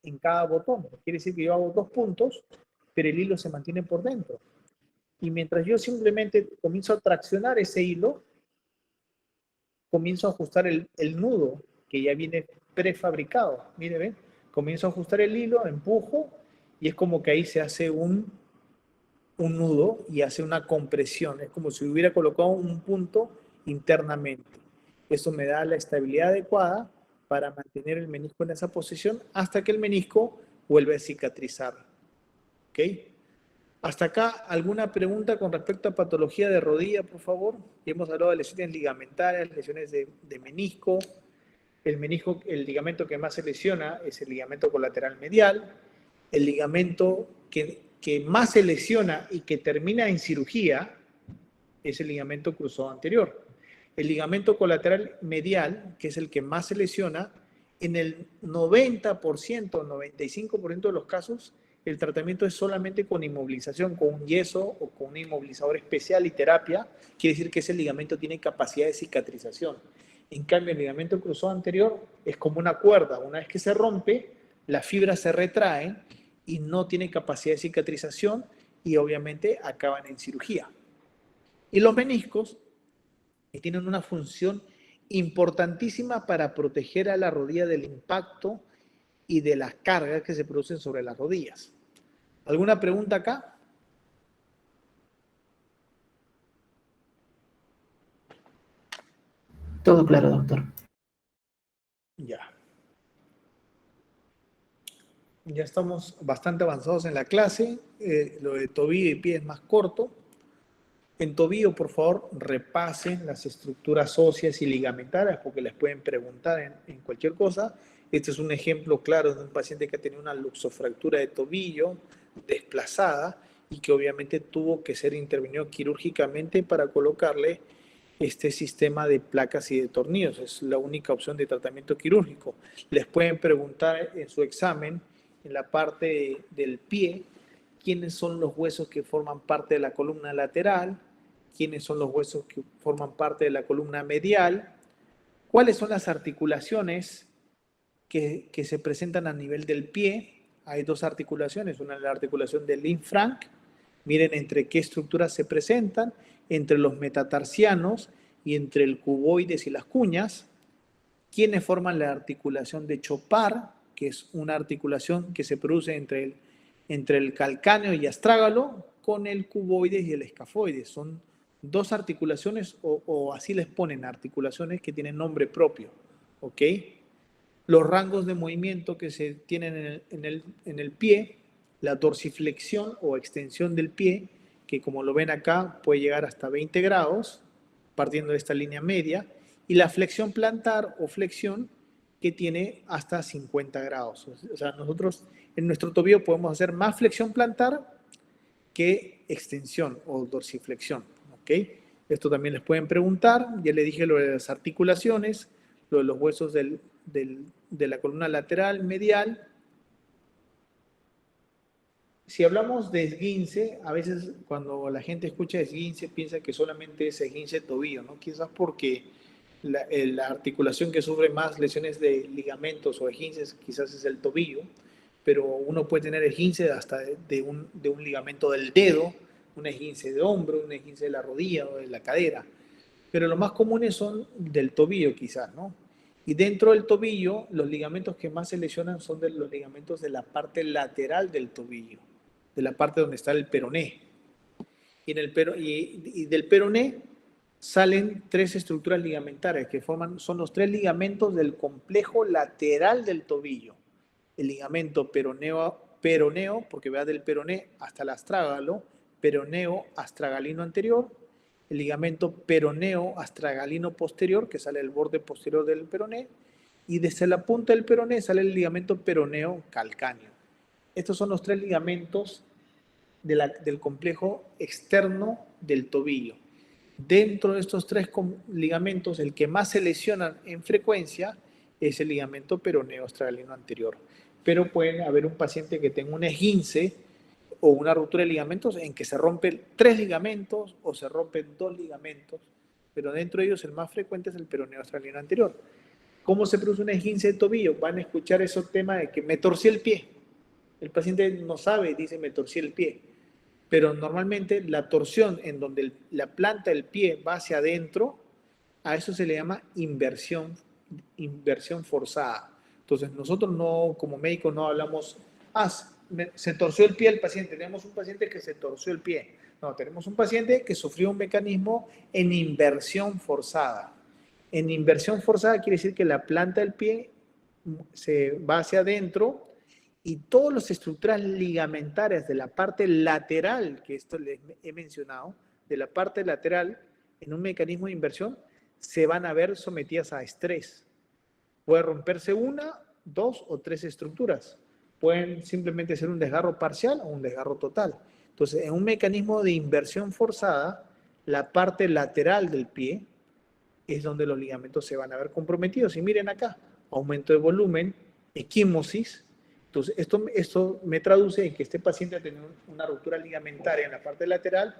en cada botón. Quiere decir que yo hago 2 puntos, pero el hilo se mantiene por dentro. Y mientras yo simplemente comienzo a traccionar ese hilo, comienzo a ajustar el nudo que ya viene prefabricado. Mire, ven, comienzo a ajustar el hilo, empujo y es como que ahí se hace un nudo y hace una compresión. Es como si hubiera colocado un punto internamente. Eso me da la estabilidad adecuada para mantener el menisco en esa posición hasta que el menisco vuelve a cicatrizar. ¿Ok? Hasta acá, ¿alguna pregunta con respecto a patología de rodilla, por favor? Hemos hablado de lesiones ligamentarias, lesiones de menisco. El ligamento que más se lesiona es el ligamento colateral medial. El ligamento que más se lesiona y que termina en cirugía es el ligamento cruzado anterior. El ligamento colateral medial, que es el que más se lesiona, en el 90%, 95% de los casos, el tratamiento es solamente con inmovilización, con un yeso o con un inmovilizador especial y terapia. Quiere decir que ese ligamento tiene capacidad de cicatrización. En cambio, el ligamento cruzado anterior es como una cuerda. Una vez que se rompe, las fibras se retraen y no tiene capacidad de cicatrización y obviamente acaban en cirugía. Y los meniscos que tienen una función importantísima para proteger a la rodilla del impacto y de las cargas que se producen sobre las rodillas. ¿Alguna pregunta acá? Todo claro, doctor. Ya. Ya estamos bastante avanzados en la clase. Lo de tobillo y pie es más corto. En tobillo, por favor, repasen las estructuras óseas y ligamentarias porque les pueden preguntar en cualquier cosa. Este es un ejemplo claro de un paciente que ha tenido una luxofractura de tobillo desplazada y que obviamente tuvo que ser intervenido quirúrgicamente para colocarle este sistema de placas y de tornillos. Es la única opción de tratamiento quirúrgico. Les pueden preguntar en su examen, en la parte del pie, quiénes son los huesos que forman parte de la columna lateral, quiénes son los huesos que forman parte de la columna medial, cuáles son las articulaciones que se presentan a nivel del pie. Hay 2 articulaciones, una es la articulación del Linfranc, miren entre qué estructuras se presentan, entre los metatarsianos y entre el cuboides y las cuñas, quiénes forman la articulación de Chopard, que es una articulación que se produce entre el calcáneo y astrágalo con el cuboides y el escafoides. Son dos articulaciones o así les ponen articulaciones que tienen nombre propio, ¿ok? Los rangos de movimiento que se tienen en el pie, la dorsiflexión o extensión del pie, que como lo ven acá puede llegar hasta 20 grados, partiendo de esta línea media, y la flexión plantar o flexión que tiene hasta 50 grados. O sea, nosotros en nuestro tobillo podemos hacer más flexión plantar que extensión o dorsiflexión, ¿ok? Esto también les pueden preguntar. Ya les dije lo de las articulaciones, lo de los huesos de la columna lateral, medial. Si hablamos de esguince, a veces cuando la gente escucha esguince piensa que solamente es esguince de tobillo, ¿no? Quizás porque la articulación que sufre más lesiones de ligamentos o esguinces quizás es el tobillo, pero uno puede tener esguince hasta de un ligamento del dedo, un esguince de hombro, un esguince de la rodilla o de la cadera. Pero los más comunes son del tobillo quizás, ¿no? Y dentro del tobillo, los ligamentos que más se lesionan son de los ligamentos de la parte lateral del tobillo, de la parte donde está el peroné. Y del peroné salen tres estructuras ligamentarias que son los tres ligamentos del complejo lateral del tobillo. El ligamento peroneo, porque va del peroné hasta el astrágalo, peroneo astragalino anterior, el ligamento peroneo astragalino posterior, que sale del borde posterior del peroné, y desde la punta del peroné sale el ligamento peroneo calcáneo. Estos son los tres ligamentos del complejo externo del tobillo. Dentro de estos tres ligamentos, el que más se lesiona en frecuencia es el ligamento peroneo astragalino anterior. Pero puede haber un paciente que tenga un esguince o una ruptura de ligamentos en que se rompen 3 ligamentos o se rompen 2 ligamentos, pero dentro de ellos el más frecuente es el peroneo astragalino anterior. ¿Cómo se produce un esguince de tobillo? Van a escuchar ese tema de que me torcí el pie. El paciente no sabe, dice me torcí el pie. Pero normalmente la torsión en donde la planta del pie va hacia adentro, a eso se le llama inversión forzada. Entonces nosotros no, como médicos no hablamos, se torció el pie el paciente, tenemos un paciente que se torció el pie. No, tenemos un paciente que sufrió un mecanismo en inversión forzada. En inversión forzada quiere decir que la planta del pie se va hacia adentro y todas las estructuras ligamentarias de la parte lateral, que esto les he mencionado, de la parte lateral, en un mecanismo de inversión, se van a ver sometidas a estrés. Puede romperse una, 2 o 3 estructuras. Pueden simplemente ser un desgarro parcial o un desgarro total. Entonces, en un mecanismo de inversión forzada, la parte lateral del pie es donde los ligamentos se van a ver comprometidos. Y miren acá, aumento de volumen, equimosis. Entonces, esto me traduce en que este paciente ha tenido una ruptura ligamentaria en la parte lateral,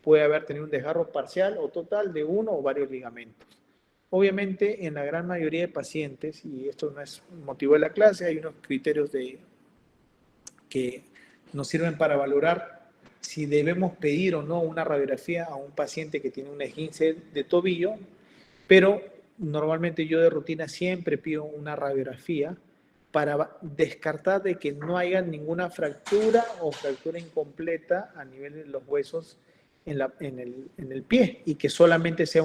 puede haber tenido un desgarro parcial o total de uno o varios ligamentos. Obviamente, en la gran mayoría de pacientes, y esto no es motivo de la clase, hay unos criterios que nos sirven para valorar si debemos pedir o no una radiografía a un paciente que tiene un esguince de tobillo, pero normalmente yo de rutina siempre pido una radiografía para descartar de que no haya ninguna fractura o fractura incompleta a nivel de los huesos en el pie y que solamente sea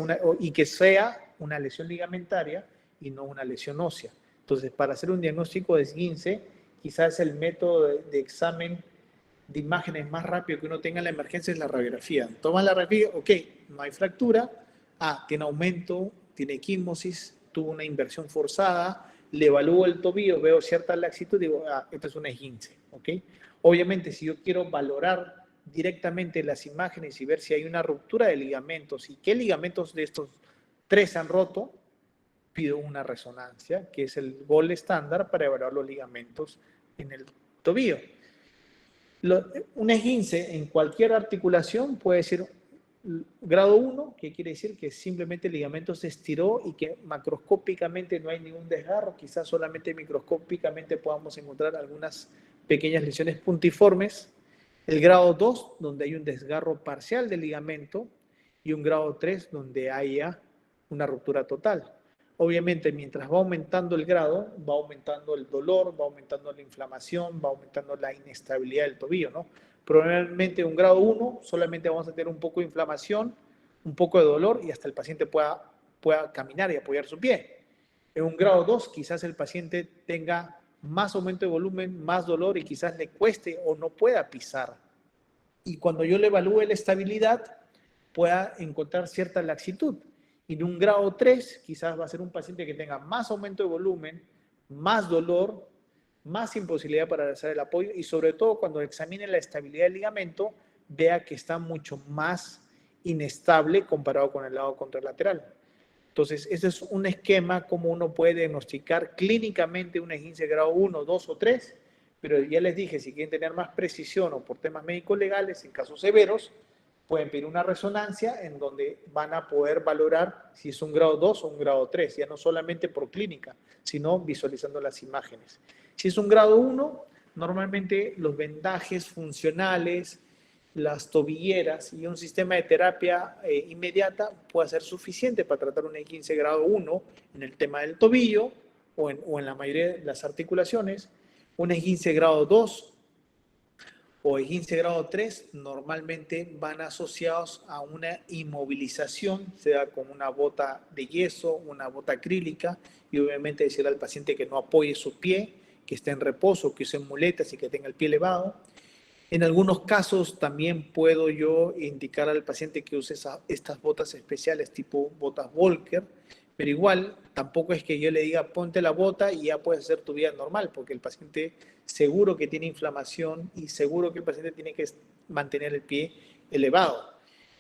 una lesión ligamentaria y no una lesión ósea. Entonces, para hacer un diagnóstico de esguince, quizás el método de examen de imágenes más rápido que uno tenga en la emergencia es la radiografía. Toma la radiografía, ok, no hay fractura, tiene aumento, tiene equimosis, tuvo una inversión forzada, le evalúo el tobillo, veo cierta laxitud, digo, esto es un esguince, ¿ok? Obviamente, si yo quiero valorar directamente las imágenes y ver si hay una ruptura de ligamentos y qué ligamentos de estos 3 se han roto, pido una resonancia, que es el gol estándar para evaluar los ligamentos en el tobillo. Un esguince en cualquier articulación puede ser grado 1, que quiere decir que simplemente el ligamento se estiró y que macroscópicamente no hay ningún desgarro, quizás solamente microscópicamente podamos encontrar algunas pequeñas lesiones puntiformes. El grado 2, donde hay un desgarro parcial del ligamento, y un grado 3, donde haya una ruptura total. Obviamente, mientras va aumentando el grado, va aumentando el dolor, va aumentando la inflamación, va aumentando la inestabilidad del tobillo, ¿no? Probablemente un grado 1 solamente vamos a tener un poco de inflamación, un poco de dolor y hasta el paciente pueda caminar y apoyar su pie. En un grado 2, quizás el paciente tenga más aumento de volumen, más dolor y quizás le cueste o no pueda pisar. Y cuando yo le evalúe la estabilidad, pueda encontrar cierta laxitud. Y en un grado 3, quizás va a ser un paciente que tenga más aumento de volumen, más dolor, más imposibilidad para realizar el apoyo y sobre todo cuando examine la estabilidad del ligamento, vea que está mucho más inestable comparado con el lado contralateral. Entonces, ese es un esquema como uno puede diagnosticar clínicamente un esguince grado 1, 2 o 3, pero ya les dije, si quieren tener más precisión o por temas médicos legales, en casos severos, pueden pedir una resonancia en donde van a poder valorar si es un grado 2 o un grado 3, ya no solamente por clínica, sino visualizando las imágenes. Si es un grado 1, normalmente los vendajes funcionales, las tobilleras y un sistema de terapia inmediata puede ser suficiente para tratar un esguince grado 1 en el tema del tobillo o en la mayoría de las articulaciones. Un esguince grado 2 o esguince grado 3 normalmente van asociados a una inmovilización, sea con una bota de yeso, una bota acrílica, y obviamente decirle al paciente que no apoye su pie, que esté en reposo, que use muletas y que tenga el pie elevado. En algunos casos también puedo yo indicar al paciente que use estas botas especiales tipo botas Volcker, pero igual tampoco es que yo le diga ponte la bota y ya puedes hacer tu vida normal, porque el paciente seguro que tiene inflamación y seguro que el paciente tiene que mantener el pie elevado.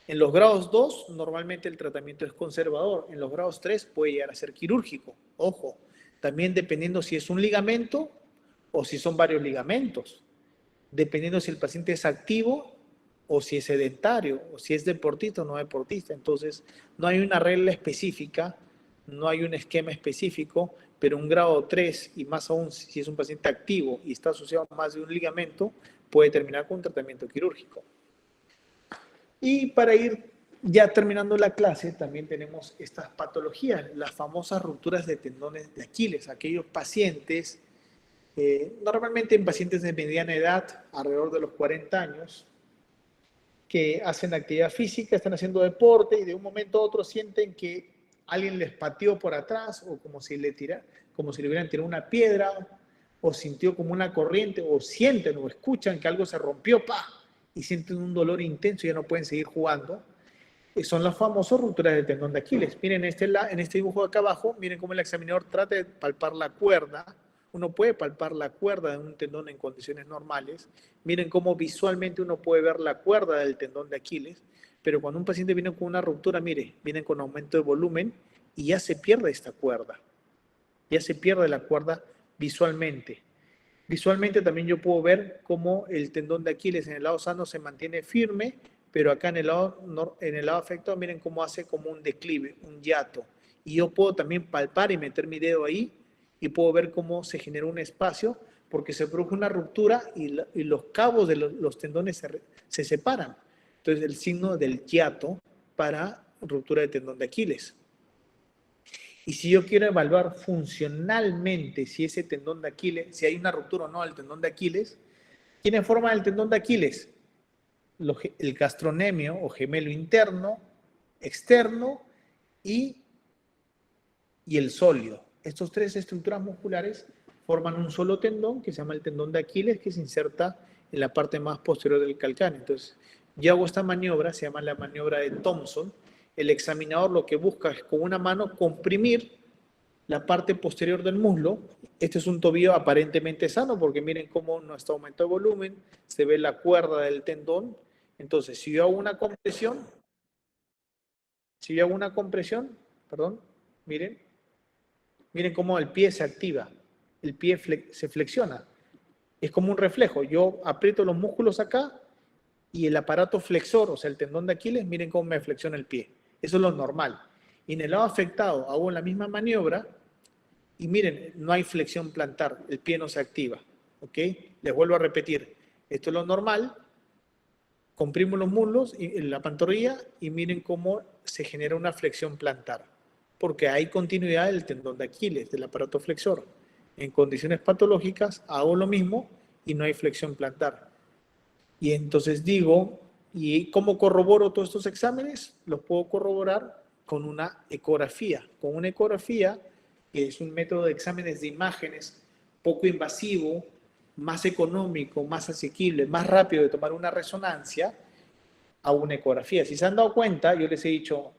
En los grados 2 normalmente el tratamiento es conservador, en los grados 3 puede llegar a ser quirúrgico. Ojo, también dependiendo si es un ligamento o si son varios ligamentos, dependiendo si el paciente es activo o si es sedentario, o si es deportista o no deportista. Entonces, no hay una regla específica, no hay un esquema específico, pero un grado 3, y más aún si es un paciente activo y está asociado a más de un ligamento, puede terminar con un tratamiento quirúrgico. Y para ir ya terminando la clase, también tenemos estas patologías, las famosas rupturas de tendones de Aquiles, aquellos pacientes normalmente en pacientes de mediana edad, alrededor de los 40 años, que hacen actividad física, están haciendo deporte y de un momento a otro sienten que alguien les pateó por atrás o como si le hubieran tirado una piedra o sintió como una corriente o sienten o escuchan que algo se rompió, ¡pah! Y sienten un dolor intenso y ya no pueden seguir jugando. Son las famosas rupturas del tendón de Aquiles. Miren en este dibujo de acá abajo, miren cómo el examinador trata de palpar la cuerda. Uno puede palpar la cuerda de un tendón en condiciones normales. Miren cómo visualmente uno puede ver la cuerda del tendón de Aquiles. Pero cuando un paciente viene con una ruptura, mire, viene con aumento de volumen y ya se pierde esta cuerda. Ya se pierde la cuerda visualmente. Visualmente también yo puedo ver cómo el tendón de Aquiles en el lado sano se mantiene firme, pero acá en el lado afectado, miren cómo hace como un declive, un hiato. Y yo puedo también palpar y meter mi dedo ahí y puedo ver cómo se genera un espacio porque se produjo una ruptura y los cabos de los tendones se separan. Entonces, el signo del hiato para ruptura de tendón de Aquiles. Y si yo quiero evaluar funcionalmente si ese tendón de Aquiles, si hay una ruptura o no del tendón de Aquiles, ¿quién forma el tendón de Aquiles? El gastronemio o gemelo interno, externo y el sóleo. Estos tres estructuras musculares forman un solo tendón que se llama el tendón de Aquiles, que se inserta en la parte más posterior del calcáneo. Entonces, yo hago esta maniobra, se llama la maniobra de Thompson. El examinador lo que busca es con una mano comprimir la parte posterior del muslo. Este es un tobillo aparentemente sano porque miren cómo no está aumentando de volumen, se ve la cuerda del tendón. Entonces, si yo hago una compresión, perdón, miren cómo el pie se activa, el pie se flexiona. Es como un reflejo. Yo aprieto los músculos acá y el aparato flexor, o sea, el tendón de Aquiles, miren cómo me flexiona el pie. Eso es lo normal. Y en el lado afectado hago la misma maniobra y miren, no hay flexión plantar, el pie no se activa. ¿Ok? Les vuelvo a repetir. Esto es lo normal. Comprimo los muslos y la pantorrilla y miren cómo se genera una flexión plantar. Porque hay continuidad del tendón de Aquiles, del aparato flexor. En condiciones patológicas hago lo mismo y no hay flexión plantar. Y entonces digo, ¿Y cómo corroboro todos estos exámenes? Los puedo corroborar con una ecografía. Con una ecografía, que es un método de exámenes de imágenes poco invasivo, más económico, más asequible, más rápido de tomar una resonancia, a una ecografía. Si se han dado cuenta, yo les he dicho,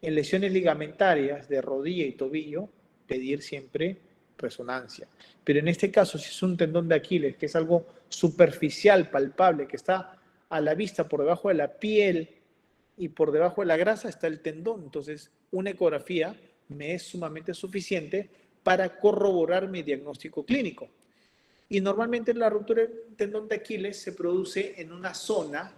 en lesiones ligamentarias de rodilla y tobillo, pedir siempre resonancia. Pero en este caso, si es un tendón de Aquiles, que es algo superficial, palpable, que está a la vista por debajo de la piel y por debajo de la grasa está el tendón. Entonces, una ecografía me es sumamente suficiente para corroborar mi diagnóstico clínico. Y normalmente la ruptura del tendón de Aquiles se produce en una zona,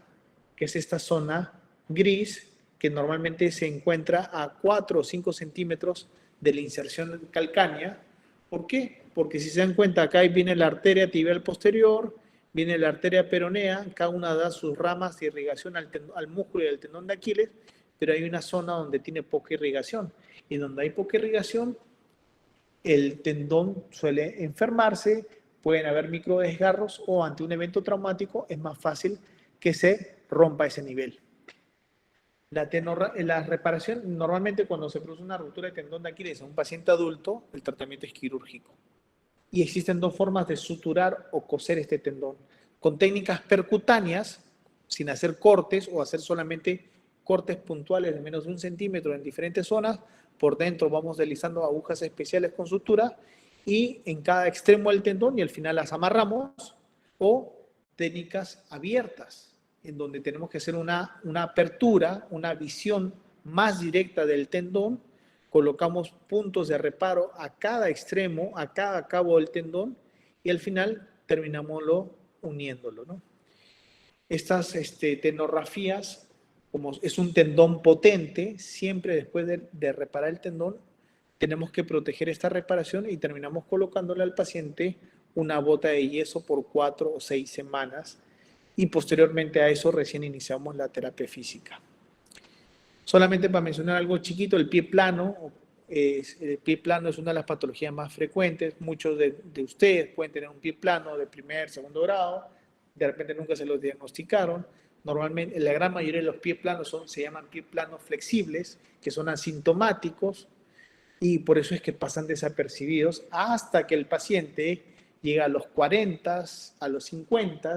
que es esta zona gris, que normalmente se encuentra a 4 o 5 centímetros de la inserción calcánea. ¿Por qué? Porque si se dan cuenta, acá viene la arteria tibial posterior, viene la arteria peronea, cada una da sus ramas de irrigación al músculo y al tendón de Aquiles, pero hay una zona donde tiene poca irrigación. Y donde hay poca irrigación, el tendón suele enfermarse, pueden haber microdesgarros o ante un evento traumático es más fácil que se rompa ese nivel. La reparación, normalmente cuando se produce una ruptura de tendón de Aquiles en un paciente adulto, el tratamiento es quirúrgico. Y existen dos formas de suturar o coser este tendón. Con técnicas percutáneas, sin hacer cortes o hacer solamente cortes puntuales de menos de 1 centímetro en diferentes zonas. Por dentro vamos deslizando agujas especiales con sutura y en cada extremo del tendón y al final las amarramos, o técnicas abiertas, en donde tenemos que hacer una apertura, una visión más directa del tendón, colocamos puntos de reparo a cada extremo, a cada cabo del tendón y al final terminamos uniéndolo, ¿no? Estas tenorrafías, como es un tendón potente, siempre después de reparar el tendón, tenemos que proteger esta reparación y terminamos colocándole al paciente una bota de yeso por 4 o 6 semanas y posteriormente a eso recién iniciamos la terapia física. Solamente para mencionar algo chiquito, el pie plano. El pie plano es una de las patologías más frecuentes. Muchos de ustedes pueden tener un pie plano de primer, segundo grado. De repente nunca se los diagnosticaron. Normalmente, la gran mayoría de los pies planos se llaman pies planos flexibles, que son asintomáticos y por eso es que pasan desapercibidos hasta que el paciente llega a los 40, a los 50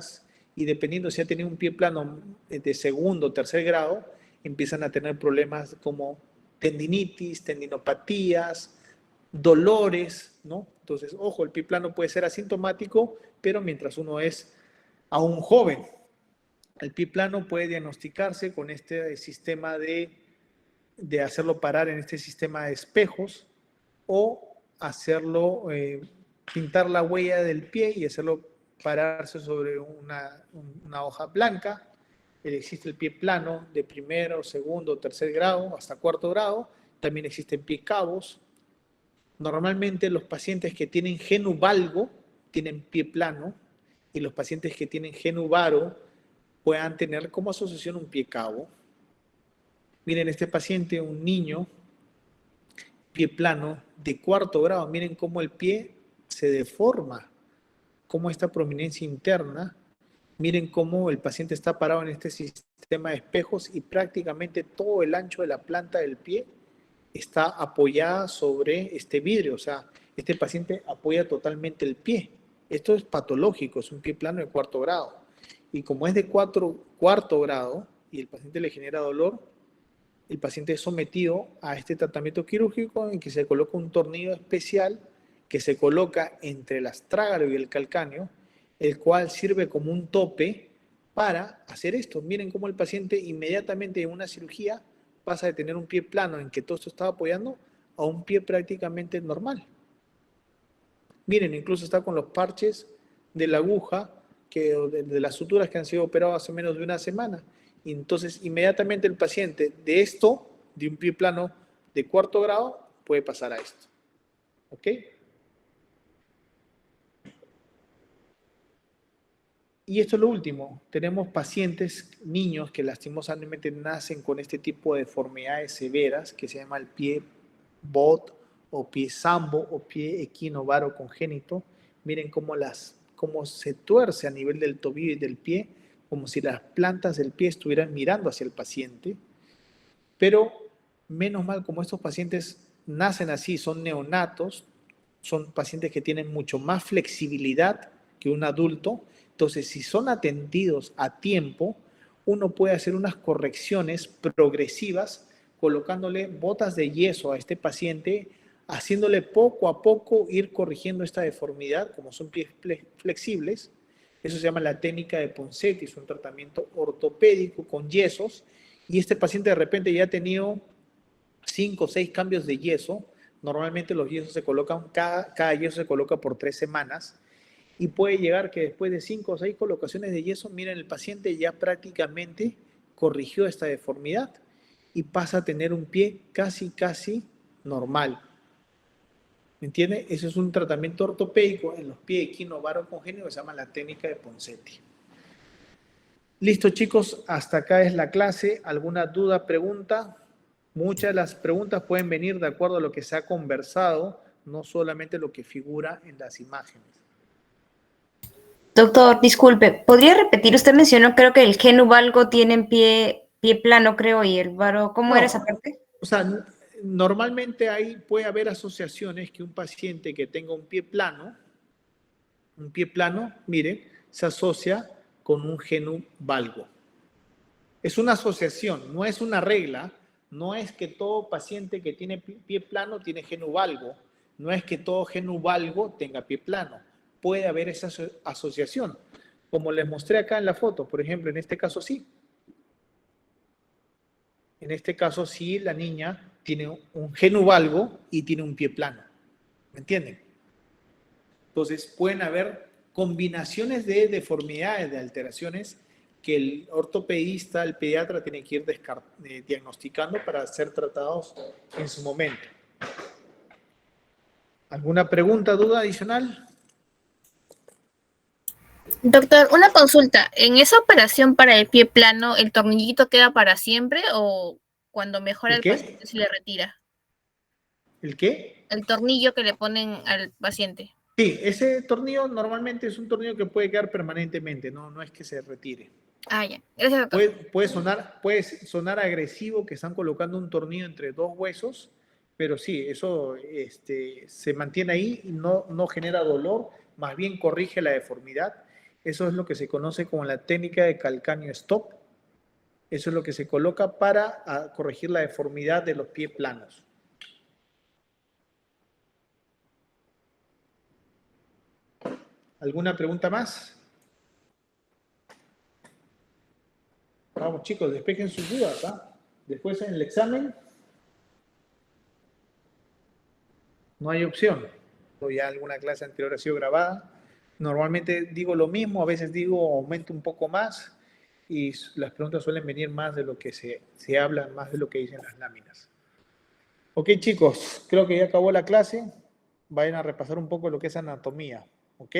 y dependiendo si ha tenido un pie plano de segundo o tercer grado, empiezan a tener problemas como tendinitis, tendinopatías, dolores, ¿no? Entonces, ojo, el pie plano puede ser asintomático, pero mientras uno es aún joven. El pie plano puede diagnosticarse con este sistema de hacerlo parar en este sistema de espejos o hacerlo, pintar la huella del pie y hacerlo pararse sobre una hoja blanca. Existe el pie plano de primero, segundo, tercer grado, hasta cuarto grado. También existen pie cabos. Normalmente los pacientes que tienen genu valgo tienen pie plano y los pacientes que tienen genu varo puedan tener como asociación un pie cabo. Miren, este paciente, un niño, pie plano de cuarto grado. Miren cómo el pie se deforma, cómo esta prominencia interna. Miren cómo el paciente está parado en este sistema de espejos y prácticamente todo el ancho de la planta del pie está apoyada sobre este vidrio. O sea, este paciente apoya totalmente el pie. Esto es patológico, es un pie plano de cuarto grado. Y como es de cuarto grado y el paciente le genera dolor, el paciente es sometido a este tratamiento quirúrgico en que se coloca un tornillo especial que se coloca entre el astrágalo y el calcáneo, el cual sirve como un tope para hacer esto. Miren cómo el paciente inmediatamente en una cirugía pasa de tener un pie plano en que todo esto estaba apoyando a un pie prácticamente normal. Miren, incluso está con los parches de la aguja, de las suturas que han sido operadas hace menos de una semana. Y entonces, inmediatamente el paciente de un pie plano de cuarto grado, puede pasar a esto. ¿Ok? Y esto es lo último. Tenemos pacientes, niños, que lastimosamente nacen con este tipo de deformidades severas, que se llama el pie bot, o pie sambo, o pie equinovaro congénito. Miren cómo se tuerce a nivel del tobillo y del pie como si las plantas del pie estuvieran mirando hacia el paciente, pero menos mal, como estos pacientes nacen así, son neonatos, son pacientes que tienen mucho más flexibilidad que un adulto. Entonces, si son atendidos a tiempo, uno puede hacer unas correcciones progresivas colocándole botas de yeso a este paciente, haciéndole poco a poco ir corrigiendo esta deformidad, como son pies flexibles. Eso se llama la técnica de Ponseti, es un tratamiento ortopédico con yesos, y este paciente de repente ya ha tenido 5 o 6 cambios de yeso. Normalmente los yesos se colocan, cada yeso se coloca por 3 semanas, y puede llegar que después de 5 o 6 colocaciones de yeso, miren, el paciente ya prácticamente corrigió esta deformidad y pasa a tener un pie casi normal. ¿Me entiende? Ese es un tratamiento ortopédico en los pies equinovaro congénito que se llama la técnica de Ponseti. Listo, chicos, hasta acá es la clase. ¿Alguna duda, pregunta? Muchas de las preguntas pueden venir de acuerdo a lo que se ha conversado, no solamente lo que figura en las imágenes. Doctor, disculpe, ¿podría repetir? Usted mencionó, creo que el genu valgo tiene en pie plano, creo, y el varo, ¿cómo era esa parte? O sea, normalmente puede haber asociaciones que un paciente que tenga un pie plano, mire, se asocia con un genu valgo. Es una asociación, no es una regla, no es que todo paciente que tiene pie plano tiene genu valgo, no es que todo genu valgo tenga pie plano. Puede haber esa asociación, como les mostré acá en la foto, por ejemplo, en este caso sí. En este caso sí, la niña tiene un genu valgo y tiene un pie plano. ¿Me entienden? Entonces, pueden haber combinaciones de deformidades, de alteraciones que el ortopedista, el pediatra, tiene que ir diagnosticando para ser tratados en su momento. ¿Alguna pregunta, duda adicional? Doctor, una consulta. ¿En esa operación para el pie plano, el tornillito queda para siempre o cuando mejora el paciente se le retira? ¿El qué? El tornillo que le ponen al paciente. Sí, ese tornillo normalmente es un tornillo que puede quedar permanentemente, no es que se retire. Ah, ya. Gracias, doctor. Puede sonar agresivo que están colocando un tornillo entre dos huesos, pero sí, eso se mantiene ahí y no genera dolor, más bien corrige la deformidad. Eso es lo que se conoce como la técnica de calcáneo stop. Eso es lo que se coloca para corregir la deformidad de los pies planos. ¿Alguna pregunta más? Vamos, chicos, despejen sus dudas, ¿ah? Después en el examen no hay opción. O ya alguna clase anterior ha sido grabada. Normalmente digo lo mismo, a veces digo aumento un poco más y las preguntas suelen venir más de lo que se habla, más de lo que dicen las láminas. Ok, chicos, creo que ya acabó la clase. Vayan a repasar un poco lo que es anatomía, ¿ok?